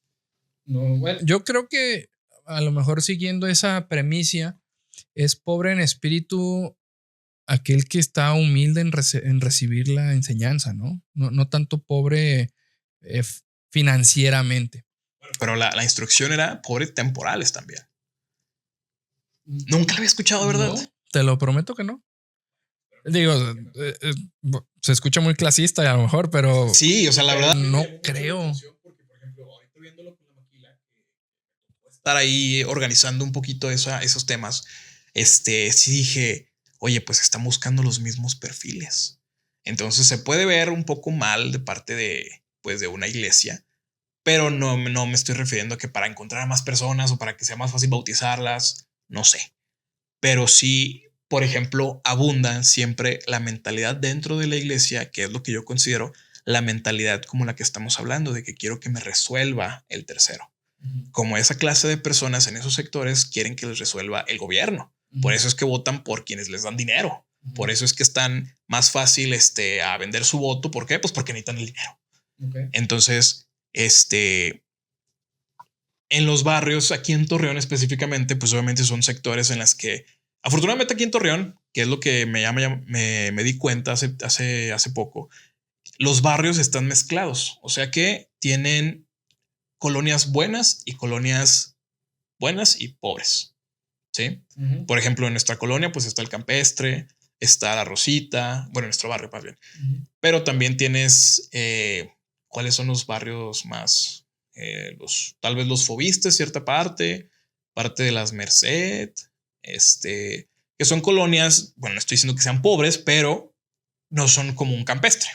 No, bueno, yo creo que a lo mejor siguiendo esa premisa, es pobre en espíritu aquel que está humilde en recibir la enseñanza, ¿no? No tanto pobre financieramente. Pero la instrucción era pobre temporales también. Nunca lo había escuchado, ¿verdad? No, te lo prometo que no. Digo, se escucha muy clasista a lo mejor, pero... Sí, o sea, la verdad... No creo. Estar ahí organizando un poquito esos temas, sí dije, oye, pues están buscando los mismos perfiles. Entonces se puede ver un poco mal de parte de una iglesia, pero no me estoy refiriendo a que para encontrar a más personas o para que sea más fácil bautizarlas, no sé. Pero sí, por ejemplo, abunda siempre la mentalidad dentro de la iglesia, que es lo que yo considero la mentalidad como la que estamos hablando, de que quiero que me resuelva el tercero. Como esa clase de personas en esos sectores quieren que les resuelva el gobierno. Por eso es que votan por quienes les dan dinero. Por eso es que están más fácil a vender su voto. ¿Por qué? Pues porque necesitan el dinero. Okay. Entonces, en los barrios, aquí en Torreón específicamente, pues obviamente son sectores en las que, afortunadamente aquí en Torreón, que es lo que me di cuenta hace poco, los barrios están mezclados. O sea que tienen colonias buenas y colonias buenas y pobres. ¿Sí? Por ejemplo, en nuestra colonia, pues está el Campestre, está la Rosita, bueno, en nuestro barrio más bien. Pero también tienes, ¿cuáles son los barrios más? Tal vez los Fobistes, cierta parte de las Merced, que son colonias, bueno, no estoy diciendo que sean pobres, pero no son como un campestre.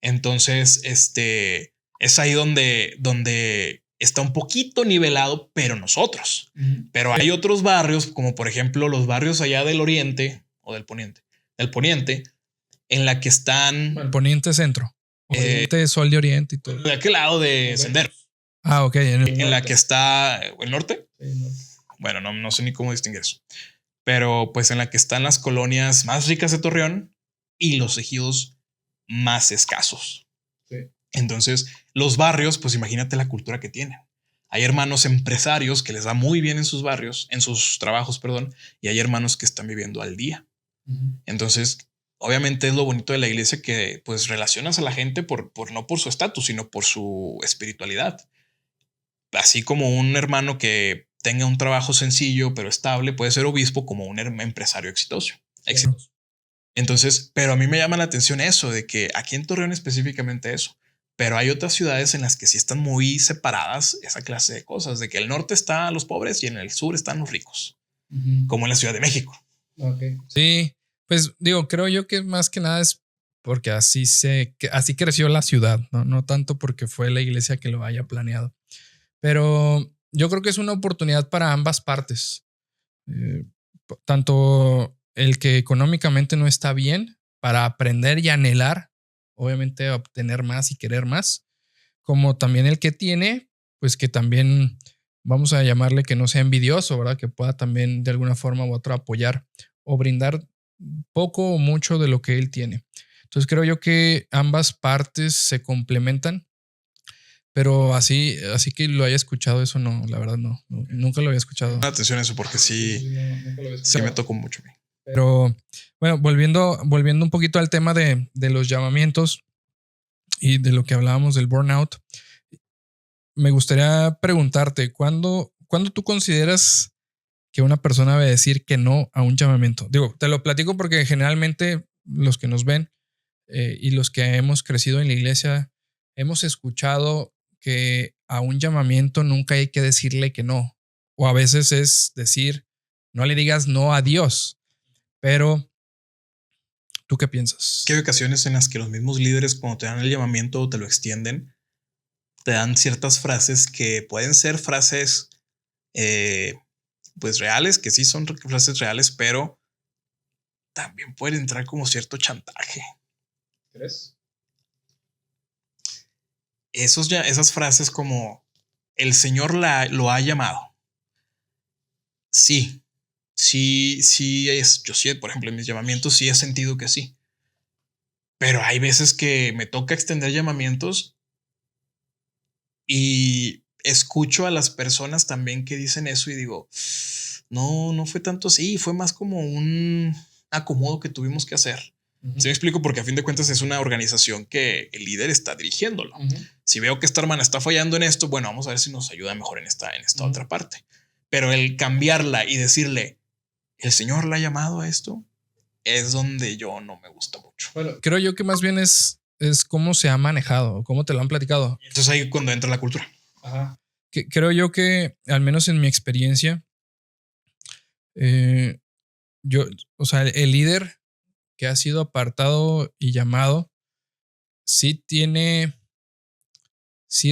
Entonces, es ahí donde está un poquito nivelado, pero nosotros. Pero hay otros barrios, como por ejemplo los barrios allá del oriente o del poniente, en la que están... El poniente centro. Oriente, sol de oriente y todo. De aquel lado de Sendero. Ah, ok. En la que está el norte. Sí, no. Bueno, no sé ni cómo distinguir eso. Pero pues en la que están las colonias más ricas de Torreón y los ejidos más escasos. Sí. Entonces, los barrios, pues imagínate la cultura que tienen. Hay hermanos empresarios que les va muy bien en sus barrios, en sus trabajos, perdón, y hay hermanos que están viviendo al día. Entonces, obviamente es lo bonito de la iglesia que pues relacionas a la gente por no por su estatus, sino por su espiritualidad. Así como un hermano que tenga un trabajo sencillo pero estable puede ser obispo, como un empresario exitoso. Entonces, pero a mí me llama la atención eso de que aquí en Torreón específicamente eso, pero hay otras ciudades en las que sí están muy separadas esa clase de cosas, de que el norte está a los pobres y en el sur están los ricos, como en la Ciudad de México. Okay. Sí, pues digo, creo yo que más que nada es porque así creció la ciudad, no tanto porque fue la iglesia que lo haya planeado. Pero yo creo que es una oportunidad para ambas partes. Tanto el que económicamente no está bien para aprender y anhelar, obviamente obtener más y querer más, como también el que tiene, pues que también vamos a llamarle que no sea envidioso, ¿verdad? Que pueda también de alguna forma u otra apoyar o brindar poco o mucho de lo que él tiene. Entonces creo yo que ambas partes se complementan. Pero así que lo haya escuchado, eso no, la verdad no, nunca lo había escuchado. Atención a eso porque sí me tocó mucho a mí. Pero bueno, volviendo un poquito al tema de los llamamientos y de lo que hablábamos del burnout, me gustaría preguntarte, ¿cuándo tú consideras que una persona debe decir que no a un llamamiento? Digo, te lo platico porque generalmente los que nos ven y los que hemos crecido en la iglesia hemos escuchado que a un llamamiento nunca hay que decirle que no. O a veces es decir, no le digas no a Dios. Pero, ¿tú qué piensas? Que hay ocasiones en las que los mismos líderes, cuando te dan el llamamiento o te lo extienden, te dan ciertas frases que pueden ser frases pues reales, que sí son frases reales, pero también pueden entrar como cierto chantaje. ¿Crees? Esas frases como el Señor lo ha llamado. Sí, yo sí, por ejemplo, en mis llamamientos sí he sentido que sí. Pero hay veces que me toca extender llamamientos y escucho a las personas también que dicen eso y digo, no fue tanto así, fue más como un acomodo que tuvimos que hacer. ¿Sí me explico? Porque a fin de cuentas es una organización que el líder está dirigiéndolo. Si veo que esta hermana está fallando en esto, bueno, vamos a ver si nos ayuda mejor en esta otra parte. Pero el cambiarla y decirle, el Señor la ha llamado a esto, es donde yo no me gusta mucho. Bueno, creo yo que más bien es cómo se ha manejado, cómo te lo han platicado. Entonces ahí cuando entra la cultura. Ajá. Creo yo que, al menos en mi experiencia, el líder que ha sido apartado y llamado, sí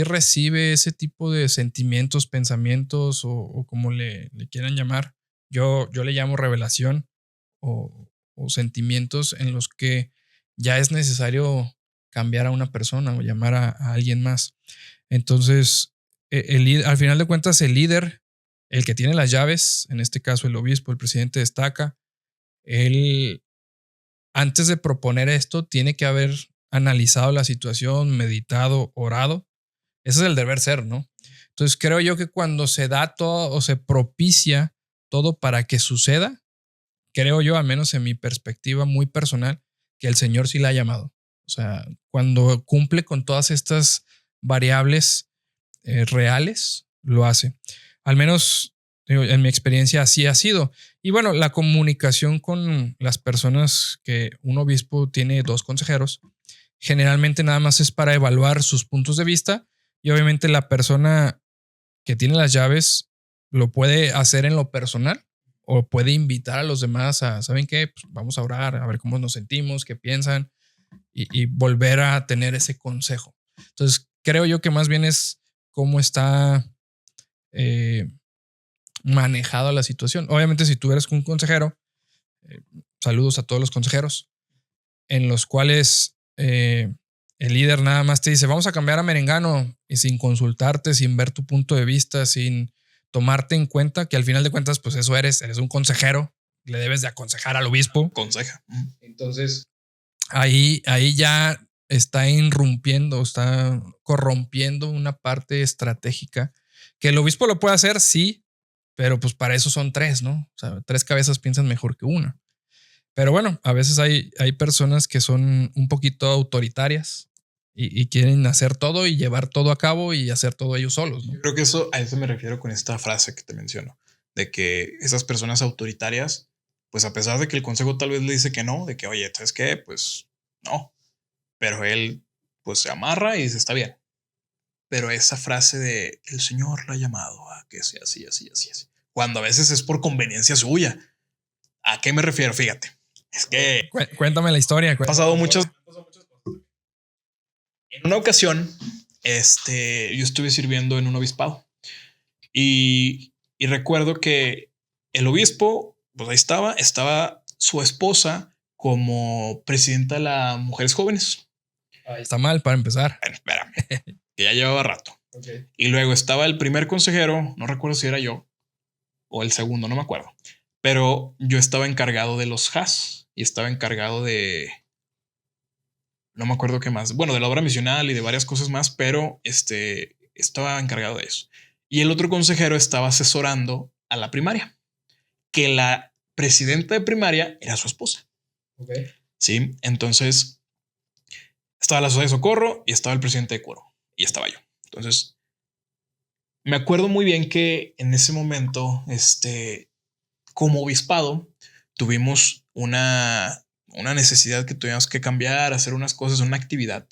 recibe ese tipo de sentimientos, pensamientos o como le quieran llamar. Yo le llamo revelación o sentimientos en los que ya es necesario cambiar a una persona o llamar a alguien más. Entonces, al final de cuentas, el líder, el que tiene las llaves, en este caso el obispo, el presidente destaca, él, antes de proponer esto, tiene que haber analizado la situación, meditado, orado. Ese es el deber ser, ¿no? Entonces creo yo que cuando se da todo o se propicia todo para que suceda, creo yo, al menos en mi perspectiva muy personal, que el Señor sí la ha llamado. O sea, cuando cumple con todas estas variables reales, lo hace. Al menos en mi experiencia así ha sido. Y bueno, la comunicación con las personas, que un obispo tiene 2 consejeros, generalmente nada más es para evaluar sus puntos de vista y obviamente la persona que tiene las llaves lo puede hacer en lo personal o puede invitar a los demás a, ¿saben qué? Pues vamos a orar, a ver cómo nos sentimos, qué piensan y volver a tener ese consejo. Entonces, creo yo que más bien es cómo está manejada la situación. Obviamente, si tú eres un consejero, saludos a todos los consejeros, en los cuales el líder nada más te dice, vamos a cambiar a Merengano, y sin consultarte, sin ver tu punto de vista, sin tomarte en cuenta que al final de cuentas, pues eso eres un consejero, le debes de aconsejar al obispo. Conseja. Entonces, ahí ya está irrumpiendo, está corrompiendo una parte estratégica Que el obispo lo puede hacer, sí, pero pues para eso son 3, ¿no? O sea, 3 cabezas piensan mejor que una. Pero bueno, a veces hay personas que son un poquito autoritarias y quieren hacer todo y llevar todo a cabo y hacer todo ellos solos, ¿no? Yo creo que a eso me refiero con esta frase que te menciono, de que esas personas autoritarias, pues a pesar de que el consejo tal vez le dice que no, de que, oye, ¿sabes qué? Pues no, pero él pues se amarra y dice, está bien. Pero esa frase de el Señor la ha llamado a que sea así, así, así, así, cuando a veces es por conveniencia suya. ¿A qué me refiero? Fíjate, es que Cuéntame la historia. ha pasado muchas cosas. En una ocasión, yo estuve sirviendo en un obispado y recuerdo que el obispo, pues ahí estaba su esposa como presidenta de las mujeres jóvenes. Está mal para empezar. Bueno, espérame, que ya llevaba rato. Okay. Y luego estaba el primer consejero, no recuerdo si era yo o el segundo, no me acuerdo, pero yo estaba encargado de los HAS y estaba encargado de, no me acuerdo qué más, bueno, de la obra misional y de varias cosas más, pero estaba encargado de eso. Y el otro consejero estaba asesorando a la primaria, que la presidenta de primaria era su esposa. Okay. Sí, entonces estaba la sociedad de socorro y estaba el presidente de coro y estaba yo. Entonces me acuerdo muy bien que en ese momento, como obispado, tuvimos una necesidad que tuvimos que cambiar, hacer unas cosas, una actividad.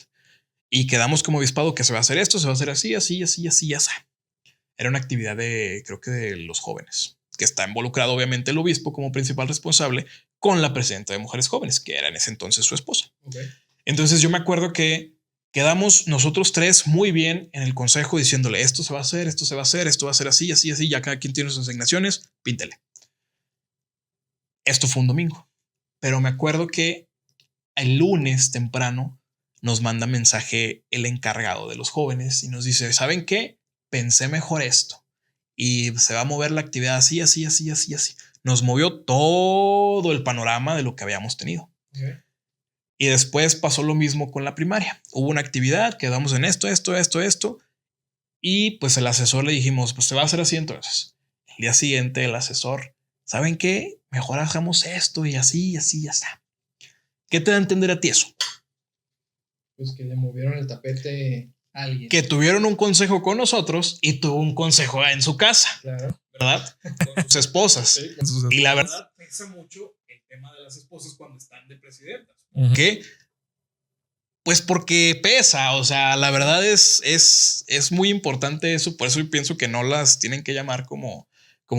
Y quedamos como obispado que se va a hacer esto, se va a hacer así, así, así, así, así. Era una actividad creo que de los jóvenes, que está involucrado obviamente el obispo como principal responsable con la presidenta de mujeres jóvenes, que era en ese entonces su esposa. Okay. Entonces yo me acuerdo que quedamos nosotros 3 muy bien en el consejo diciéndole esto se va a hacer, esto se va a hacer, esto va a ser así, así, así, ya cada quien tiene sus asignaciones, píntele. Esto fue un domingo, pero me acuerdo que el lunes temprano nos manda mensaje el encargado de los jóvenes y nos dice, ¿saben qué? Pensé mejor esto y se va a mover la actividad así, así, así, así, así. Nos movió todo el panorama de lo que habíamos tenido. Okay. Y después pasó lo mismo con la primaria. Hubo una actividad, quedamos en esto. Y pues el asesor le dijimos, pues se va a hacer así entonces. El día siguiente el asesor, ¿saben qué? Mejor hagamos esto y así, así, ya está. ¿Qué te da a entender a ti eso? Pues que le movieron el tapete a alguien. Que tuvieron un consejo con nosotros y tuvo un consejo en su casa. Claro. ¿Verdad? Con sus esposas. Sí, con sus esposas. Y la verdad, pesa mucho el tema de las esposas cuando están de presidentas. ¿Qué? Pues porque pesa, o sea, la verdad es muy importante eso, por eso yo pienso que no las tienen que llamar como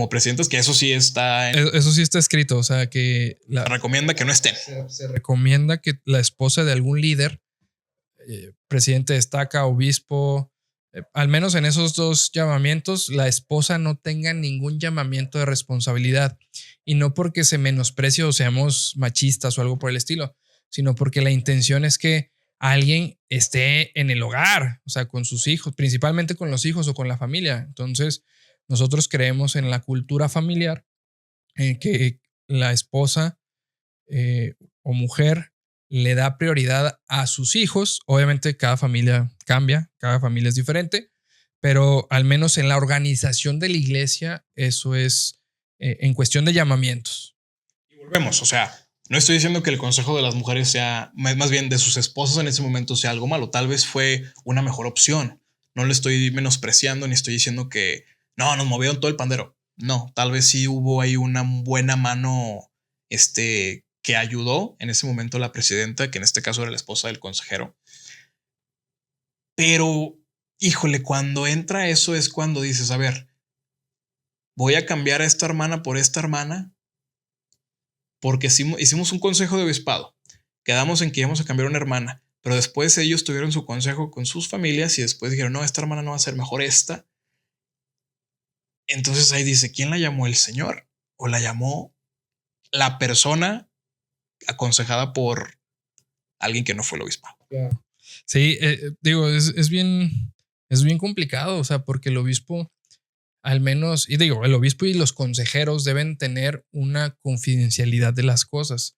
presidentas, que eso sí está eso sí está escrito, o sea, que se recomienda que no estén. Se recomienda que la esposa de algún líder, presidente destaca, obispo, al menos en esos 2 llamamientos, la esposa no tenga ningún llamamiento de responsabilidad, y no porque se menosprecie o seamos machistas o algo por el estilo, sino porque la intención es que alguien esté en el hogar, o sea, con sus hijos, principalmente con los hijos o con la familia. Entonces, nosotros creemos en la cultura familiar, en que la esposa o mujer le da prioridad a sus hijos. Obviamente cada familia cambia, cada familia es diferente, pero al menos en la organización de la iglesia, eso es en cuestión de llamamientos. Y volvemos, o sea, no estoy diciendo que el consejo de las mujeres sea, más bien de sus esposas en ese momento sea algo malo. Tal vez fue una mejor opción. No le estoy menospreciando ni estoy diciendo que no, nos movieron todo el pandero. No, tal vez sí hubo ahí una buena mano que ayudó en ese momento a la presidenta, que en este caso era la esposa del consejero. Pero, híjole, cuando entra eso es cuando dices, a ver, voy a cambiar a esta hermana por esta hermana. Porque hicimos un consejo de obispado. Quedamos en que íbamos a cambiar una hermana, pero después ellos tuvieron su consejo con sus familias y después dijeron, no, esta hermana no va a ser mejor esta. Entonces ahí dice, ¿quién la llamó? ¿El Señor? ¿O la llamó la persona aconsejada por alguien que no fue el obispado? Claro. Sí, digo, es bien complicado, o sea, porque el obispo, al menos, y digo, el obispo y los consejeros deben tener una confidencialidad de las cosas.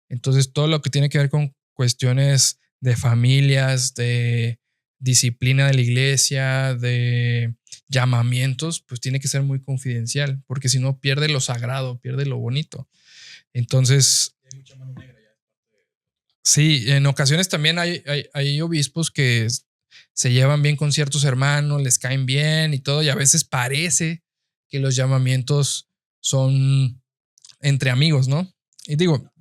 Entonces, todo lo que tiene que ver con cuestiones de familias, de disciplina de la iglesia, de llamamientos, pues tiene que ser muy confidencial, porque si no pierde lo sagrado, pierde lo bonito. Entonces, Hay mucha mano negra ya. sí, en ocasiones también hay obispos que se llevan bien con ciertos hermanos, les caen bien y todo, y a veces parece que los llamamientos son entre amigos, ¿no? Y digo,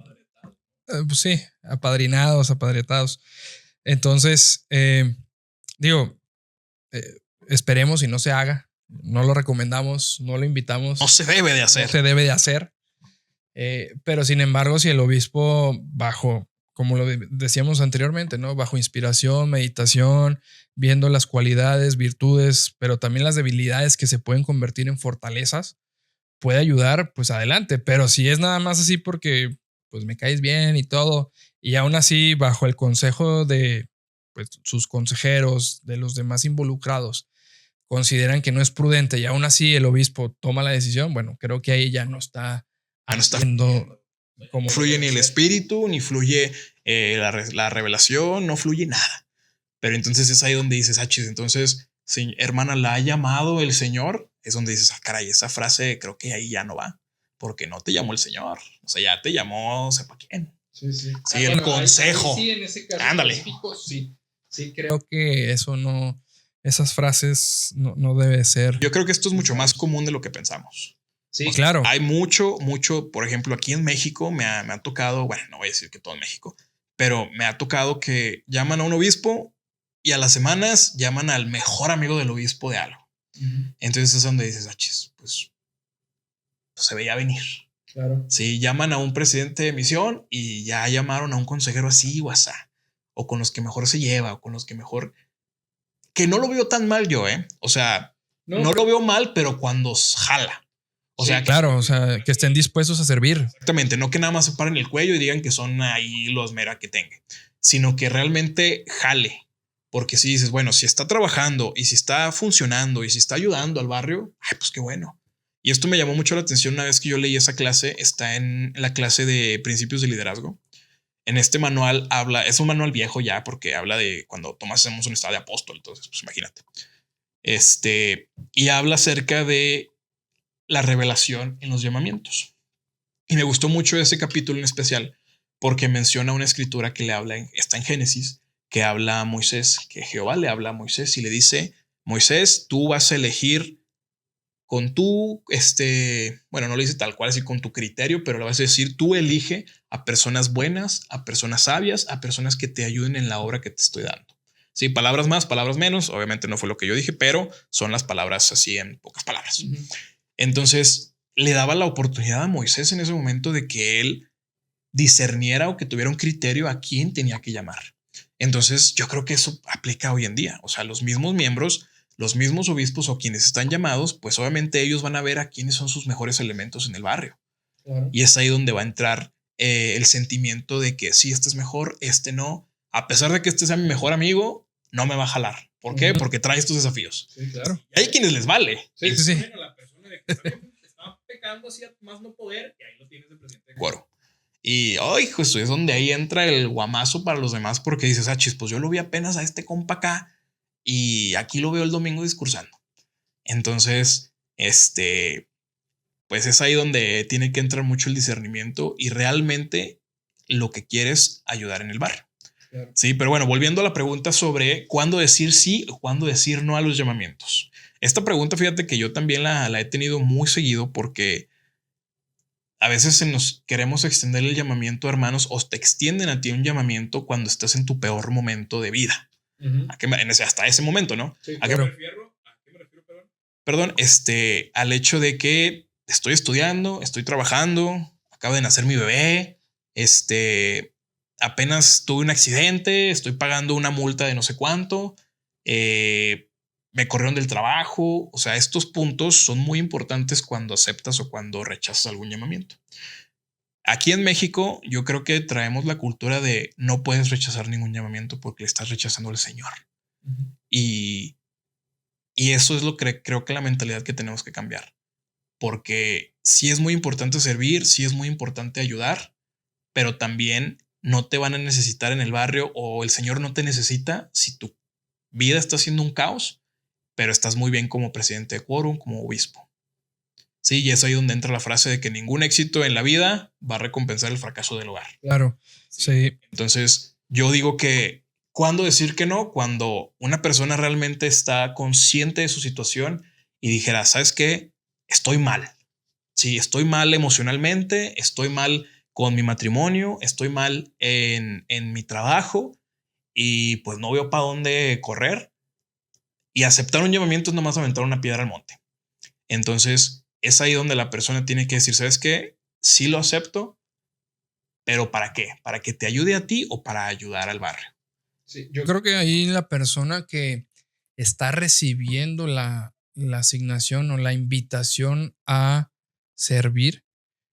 pues sí, apadrinados, apadretados. Entonces, digo, esperemos y no se haga. No lo recomendamos, no lo invitamos. No se debe de hacer. No se debe de hacer. Pero sin embargo, si el obispo bajo, como lo decíamos anteriormente, ¿no? Bajo inspiración, meditación, viendo las cualidades, virtudes, pero también las debilidades que se pueden convertir en fortalezas, puede ayudar, pues adelante. Pero si es nada más así porque pues me caes bien y todo, y aún así bajo el consejo de pues, sus consejeros, de los demás involucrados, consideran que no es prudente y aún así el obispo toma la decisión, bueno, creo que ahí ya no está haciendo como No fluye ni el espíritu, ni fluye la revelación, no fluye nada. Pero entonces es ahí donde dices, achis, entonces, si hermana, la ha llamado el Señor, es donde dices, ah, caray, esa frase creo que ahí ya no va, porque no te llamó el Señor, o sea, ya te llamó, sepa quién. Sí, sí. Sí, el consejo. Sí, en ese caso Ándale. específico, sí, creo que eso no, esas frases no debe ser. Yo creo que esto es mucho más común de lo que pensamos. Sí, claro. Hay mucho, por ejemplo, aquí en México me ha tocado, bueno, no voy a decir que todo en México, pero me ha tocado que llaman a un obispo y a las semanas llaman al mejor amigo del obispo de algo. Entonces es donde dices, achis, pues se veía venir. Claro. Sí, llaman a un presidente de misión y ya llamaron a un consejero así o asá, o con los que mejor se lleva, o con los que mejor, que no lo veo tan mal yo, o sea, no lo veo mal, pero cuando jala. O sea, claro, o sea, que estén dispuestos a servir. Exactamente, no que nada más se paren el cuello y digan que son ahí los mera que tengan, sino que realmente jale. Porque si dices, bueno, si está trabajando y si está funcionando y si está ayudando al barrio, ay, pues qué bueno. Y esto me llamó mucho la atención una vez que yo leí esa clase, está en la clase de principios de liderazgo. En este manual habla, es un manual viejo ya, porque habla de cuando Tomás hacemos un estado de apóstol, entonces pues imagínate. Y habla acerca de la revelación en los llamamientos. Y me gustó mucho ese capítulo en especial porque menciona una escritura que le habla, está en Génesis, que habla a Moisés, que Jehová le habla a Moisés y le dice, Moisés, tú vas a elegir con tu, bueno, no lo dice tal cual, así con tu criterio, pero le vas a decir, tú elige a personas buenas, a personas sabias, a personas que te ayuden en la obra que te estoy dando. Sí, palabras más, palabras menos, obviamente no fue lo que yo dije, pero son las palabras así en pocas palabras. Entonces le daba la oportunidad a Moisés en ese momento de que él discerniera o que tuviera un criterio a quién tenía que llamar. Entonces yo creo que eso aplica hoy en día. O sea, los mismos miembros, los mismos obispos o quienes están llamados, pues obviamente ellos van a ver a quiénes son sus mejores elementos en el barrio. Claro. Y es ahí donde va a entrar el sentimiento de que sí, este es mejor, este no. A pesar de que este sea mi mejor amigo, no me va a jalar. ¿Por qué? Porque trae estos desafíos. Sí, claro. Y hay quienes les vale. Sí, sí, sí. Bueno, la persona de que estaba pecando así más no poder y ahí lo tienes de presidente. Claro. Y hoy pues, es donde ahí entra el guamazo para los demás porque dices, ah, chis, pues yo lo vi apenas a este compa acá y aquí lo veo el domingo discursando. Entonces, pues es ahí donde tiene que entrar mucho el discernimiento y realmente lo que quieres ayudar en el barrio. Claro. Sí, pero bueno, volviendo a la pregunta sobre cuándo decir sí o cuándo decir no a los llamamientos. Esta pregunta, fíjate que yo también la he tenido muy seguido porque a veces nos queremos extender el llamamiento, hermanos, o te extienden a ti un llamamiento cuando estás en tu peor momento de vida. Hasta ese momento, ¿no? Sí, ¿A qué me refiero? Perdón, al hecho de que estoy estudiando, estoy trabajando, acabo de nacer mi bebé, apenas tuve un accidente, estoy pagando una multa de no sé cuánto, me corrieron del trabajo. O sea, estos puntos son muy importantes cuando aceptas o cuando rechazas algún llamamiento. Aquí en México, yo creo que traemos la cultura de no puedes rechazar ningún llamamiento porque le estás rechazando al Señor. Y eso es lo que creo que la mentalidad que tenemos que cambiar. Porque sí es muy importante servir, sí es muy importante ayudar, pero también no te van a necesitar en el barrio o el Señor no te necesita si tu vida está siendo un caos pero estás muy bien como presidente de quórum, como obispo. Sí, y es ahí donde entra la frase de que ningún éxito en la vida va a recompensar el fracaso del hogar. Claro, sí. Entonces, yo digo que ¿cuándo decir que no? Cuando una persona realmente está consciente de su situación y dijera, ¿sabes qué? Estoy mal. Sí, estoy mal emocionalmente, estoy mal con mi matrimonio, estoy mal en mi trabajo y pues no veo para dónde correr. Y aceptar un llamamiento es nomás aventar una piedra al monte. Entonces, es ahí donde la persona tiene que decir, ¿sabes qué? Sí lo acepto, pero ¿para qué? ¿Para que te ayude a ti o para ayudar al barrio? Sí, yo creo que ahí la persona que está recibiendo la asignación o la invitación a servir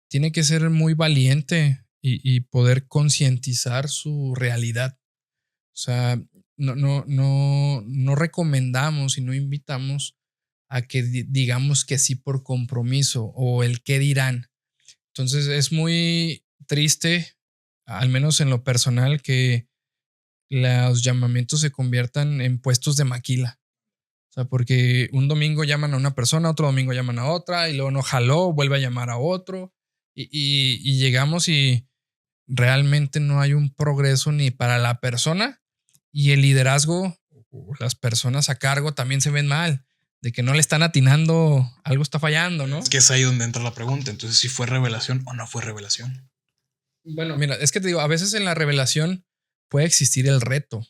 tiene que ser muy valiente y poder concientizar su realidad. O sea, no recomendamos y no invitamos a que digamos que sí por compromiso o el qué dirán. Entonces es muy triste, al menos en lo personal, que los llamamientos se conviertan en puestos de maquila. O sea, porque un domingo llaman a una persona, otro domingo llaman a otra y luego no jaló, vuelve a llamar a otro y llegamos y realmente no hay un progreso ni para la persona y el liderazgo, las personas a cargo también se ven mal, de que no le están atinando, algo está fallando, ¿no? Es que es ahí donde entra la pregunta. Entonces, si fue revelación o no fue revelación. Bueno, mira, es que te digo, a veces en la revelación puede existir el reto,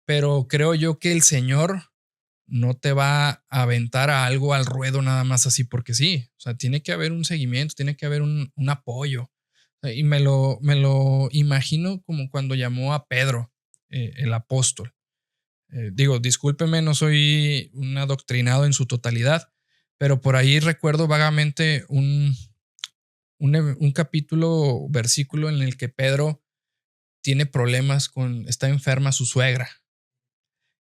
pero creo yo que el Señor no te va a aventar a algo al ruedo nada más así porque sí. O sea, tiene que haber un seguimiento, tiene que haber un apoyo. Y me lo imagino como cuando llamó a Pedro, el apóstol. Digo, discúlpeme, no soy un adoctrinado en su totalidad, pero por ahí recuerdo vagamente un capítulo, versículo en el que Pedro tiene problemas está enferma su suegra.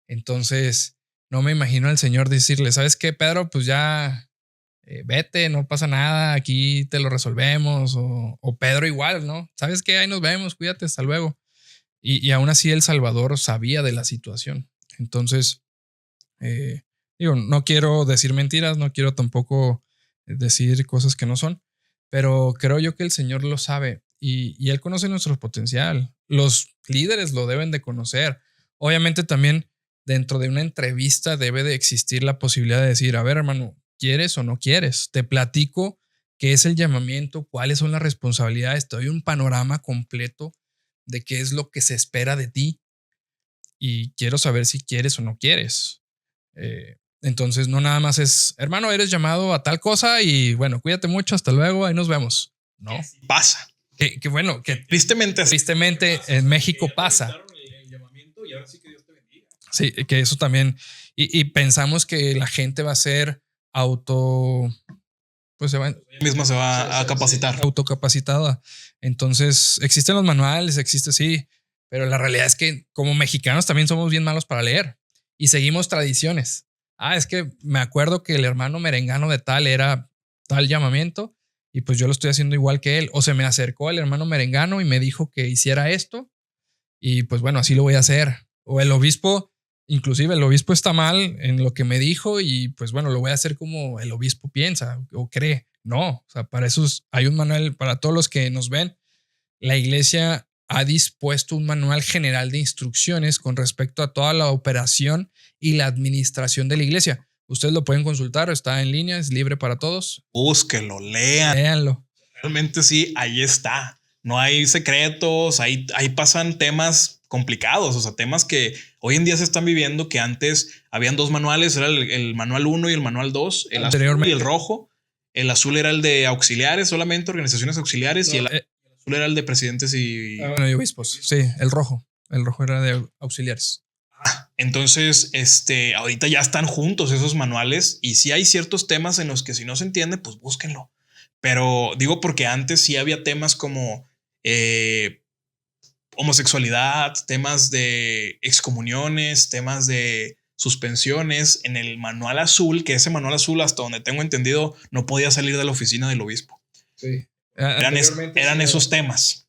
Entonces, no me imagino al Señor decirle, ¿sabes qué, Pedro? Pues ya vete, no pasa nada, aquí te lo resolvemos. O Pedro igual, ¿no? ¿Sabes qué? Ahí nos vemos, cuídate, hasta luego. Y aún así el Salvador sabía de la situación. Entonces, digo, no quiero decir mentiras, no quiero tampoco decir cosas que no son, pero creo yo que el Señor lo sabe y Él conoce nuestro potencial. Los líderes lo deben de conocer. Obviamente también dentro de una entrevista debe de existir la posibilidad de decir, a ver, hermano, ¿quieres o no quieres? Te platico qué es el llamamiento, cuáles son las responsabilidades, te doy un panorama completo de qué es lo que se espera de ti y quiero saber si quieres o no quieres. Entonces no nada más es, hermano, eres llamado a tal cosa y bueno, cuídate mucho, hasta luego, ahí nos vemos. No. Pasa. Que bueno, que Tristemente en México pasa. El llamamiento y ahora sí que Dios te bendiga. Sí, que eso también. Y pensamos que la gente va a ser pues ella misma se va a capacitar. Autocapacitada. Entonces, existen los manuales, existe sí, pero la realidad es que como mexicanos también somos bien malos para leer y seguimos tradiciones. Es que me acuerdo que el hermano merengano de tal era tal llamamiento y pues yo lo estoy haciendo igual que él. O se me acercó el hermano merengano y me dijo que hiciera esto y pues bueno, así lo voy a hacer. O el obispo, inclusive el obispo está mal en lo que me dijo y pues bueno, lo voy a hacer como el obispo piensa o cree. No, o sea, para eso hay un manual para todos los que nos ven. La iglesia ha dispuesto un manual general de instrucciones con respecto a toda la operación y la administración de la iglesia. Ustedes lo pueden consultar, está en línea, es libre para todos. Búsquenlo, léanlo. Realmente sí, ahí está. No hay secretos, ahí pasan temas complicados, o sea, temas que hoy en día se están viviendo que antes habían dos manuales, era el manual 1 y el manual 2, el azul y el rojo. El azul era el de auxiliares, solamente organizaciones auxiliares, y el azul era el de presidentes y obispos. Sí, el rojo era de auxiliares. Entonces, ahorita ya están juntos esos manuales y sí hay ciertos temas en los que si no se entiende, pues búsquenlo. Pero digo porque antes sí había temas como homosexualidad, temas de excomuniones, temas de suspensiones en el manual azul, que ese manual azul, hasta donde tengo entendido, no podía salir de la oficina del obispo. Sí. Eran esos temas.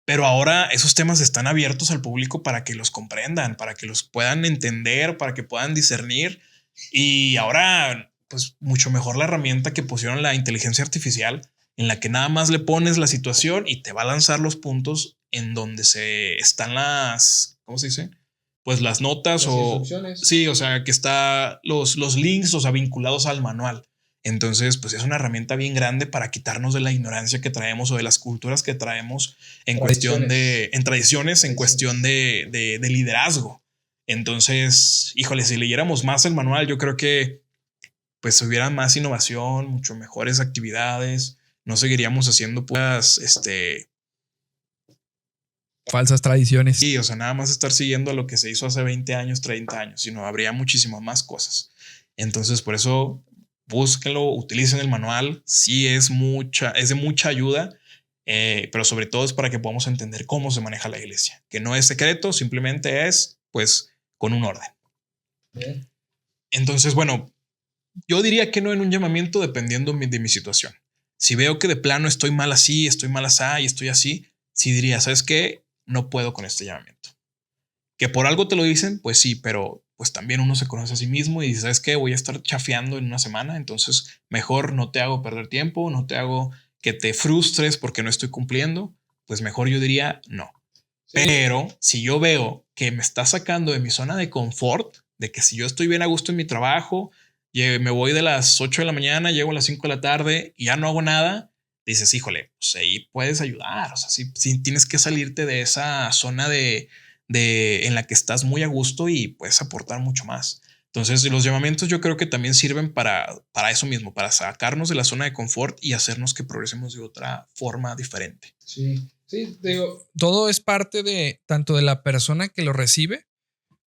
Pero ahora esos temas están abiertos al público para que los comprendan, para que los puedan entender, para que puedan discernir. Y ahora, pues mucho mejor la herramienta que pusieron la inteligencia artificial, en la que nada más le pones la situación y te va a lanzar los puntos en donde se están las, ¿cómo se dice? Pues las notas Las o instrucciones. sí, o sea, que está los links, o sea, vinculados al manual. Entonces, pues es una herramienta bien grande para quitarnos de la ignorancia que traemos o de las culturas que traemos en cuestión de, en tradiciones, en cuestión de liderazgo. Entonces, híjole, si leyéramos más el manual, yo creo que pues hubiera más innovación, mucho mejores actividades, no seguiríamos haciendo pues, Falsas tradiciones. sí, o sea, nada más estar siguiendo lo que se hizo hace 20 años, 30 años, sino habría muchísimas más cosas. Entonces, por eso, búsquenlo, utilicen el manual, sí es de mucha ayuda, pero sobre todo es para que podamos entender cómo se maneja la iglesia, que no es secreto, simplemente es, pues, con un orden. Bien. Entonces, bueno, yo diría que no en un llamamiento dependiendo de mi situación. Si veo que de plano estoy mal así, estoy mal así y estoy así, sí diría, ¿sabes qué? No puedo con este llamamiento. Que por algo te lo dicen, pues sí, pero pues también uno se conoce a sí mismo y dice, ¿sabes qué? Voy a estar chafeando en una semana, entonces mejor no te hago perder tiempo, no te hago que te frustres porque no estoy cumpliendo, pues mejor yo diría no. Sí. Pero si yo veo que me está sacando de mi zona de confort, de que si yo estoy bien a gusto en mi trabajo, me voy de las 8 de la mañana, llego a las 5 de la tarde y ya no hago nada, dices, híjole, pues ahí puedes ayudar. O sea, si tienes que salirte de esa zona en la que estás muy a gusto y puedes aportar mucho más. Entonces, los llamamientos yo creo que también sirven para eso mismo, para sacarnos de la zona de confort y hacernos que progresemos de otra forma diferente. Sí, sí, digo, todo es parte de tanto de la persona que lo recibe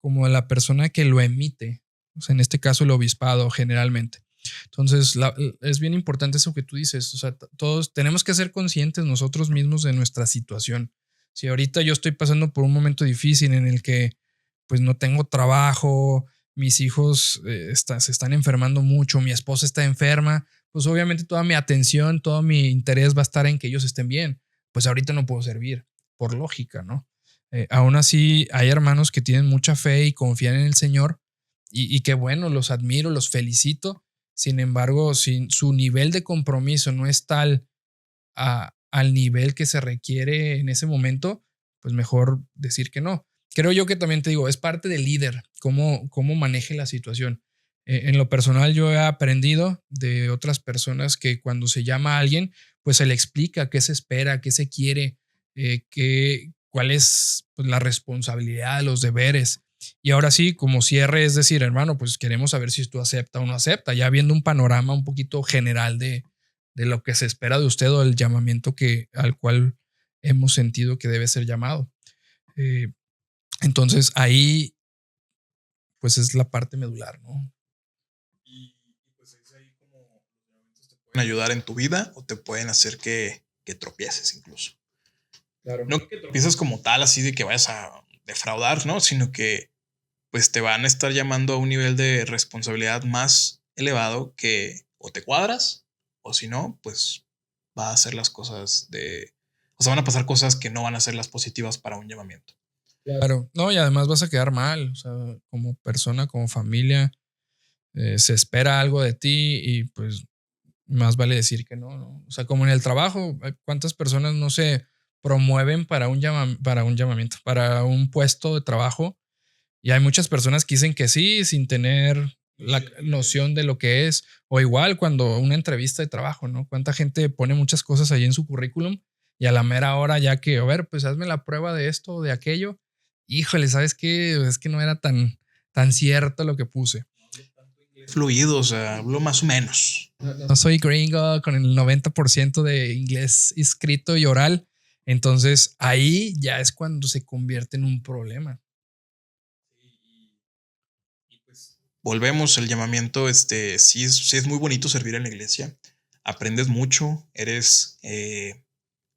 como de la persona que lo emite. O sea, en este caso, el obispado generalmente. Entonces, es bien importante eso que tú dices. O sea, todos tenemos que ser conscientes nosotros mismos de nuestra situación. Si ahorita yo estoy pasando por un momento difícil en el que pues no tengo trabajo, mis hijos se están enfermando mucho, mi esposa está enferma, pues obviamente toda mi atención, todo mi interés va a estar en que ellos estén bien. Pues ahorita no puedo servir, por lógica, ¿no? Aún así, hay hermanos que tienen mucha fe y confían en el Señor y que bueno, los admiro, los felicito. Sin embargo, si su nivel de compromiso no es tal al nivel que se requiere en ese momento, pues mejor decir que no. Creo yo que también te digo, es parte del líder, cómo maneje la situación. En lo personal yo he aprendido de otras personas que cuando se llama a alguien, pues se le explica qué se espera, qué se quiere, cuál es pues, la responsabilidad, los deberes. Y ahora sí, como cierre, es decir, hermano, pues queremos saber si tú acepta o no acepta, ya viendo un panorama un poquito general de lo que se espera de usted o el llamamiento al cual hemos sentido que debe ser llamado. Entonces ahí pues es la parte medular, ¿no? Y pues es ahí como los llamamientos te pueden ayudar en tu vida o te pueden hacer que tropieces incluso. Claro. No que tropieces como tal, así de que vayas a defraudar, ¿no? Sino que pues te van a estar llamando a un nivel de responsabilidad más elevado que o te cuadras o si no, pues va a hacer las cosas o sea, van a pasar cosas que no van a ser las positivas para un llamamiento. Claro, no, y además vas a quedar mal, o sea, como persona, como familia, se espera algo de ti y pues más vale decir que no, ¿no? O sea, como en el trabajo, ¿cuántas personas no se promueven para un llamamiento, para un puesto de trabajo? Y hay muchas personas que dicen que sí, sin tener la noción de lo que es. O igual cuando una entrevista de trabajo, ¿no? Cuánta gente pone muchas cosas ahí en su currículum y a la mera hora ya que, a ver, pues hazme la prueba de esto o de aquello. Híjole, ¿sabes qué? Es que no era tan cierto lo que puse. Fluido, o sea, hablo más o menos. No soy gringo con el 90% de inglés escrito y oral. Entonces ahí ya es cuando se convierte en un problema. Volvemos, el llamamiento, sí es muy bonito servir en la iglesia. Aprendes mucho, eres,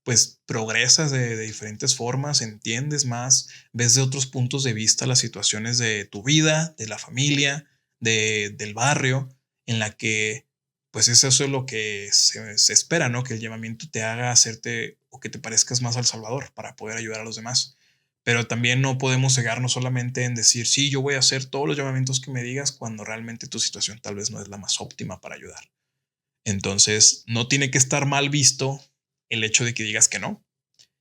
pues progresas de diferentes formas, entiendes más, ves de otros puntos de vista las situaciones de tu vida, de la familia, del barrio, en la que, pues eso es lo que se espera, ¿no? Que el llamamiento te haga hacerte o que te parezcas más al Salvador para poder ayudar a los demás. Pero también no podemos cegarnos solamente en decir, sí, yo voy a hacer todos los llamamientos que me digas cuando realmente tu situación tal vez no es la más óptima para ayudar. Entonces, no tiene que estar mal visto el hecho de que digas que no.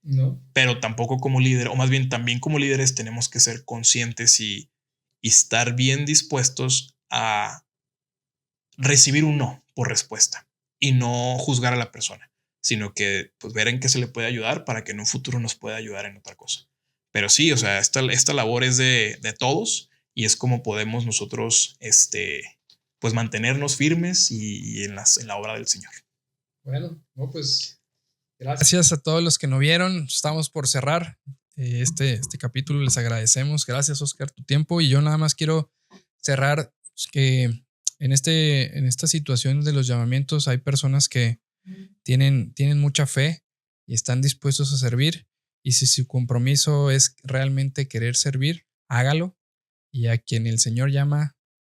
No. Pero tampoco como líder, o más bien también como líderes tenemos que ser conscientes y estar bien dispuestos a recibir un no por respuesta y no juzgar a la persona, sino que pues ver en qué se le puede ayudar para que en un futuro nos pueda ayudar en otra cosa. Pero sí, o sea, esta labor es de todos y es como podemos nosotros pues mantenernos firmes y en la obra del Señor. Bueno, no, pues gracias a todos los que nos vieron. Estamos por cerrar este capítulo. Les agradecemos. Gracias, Oscar, tu tiempo. Y yo nada más quiero cerrar que en esta situación de los llamamientos hay personas que tienen mucha fe y están dispuestos a servir. Y si su compromiso es realmente querer servir, hágalo. Y a quien el Señor llama,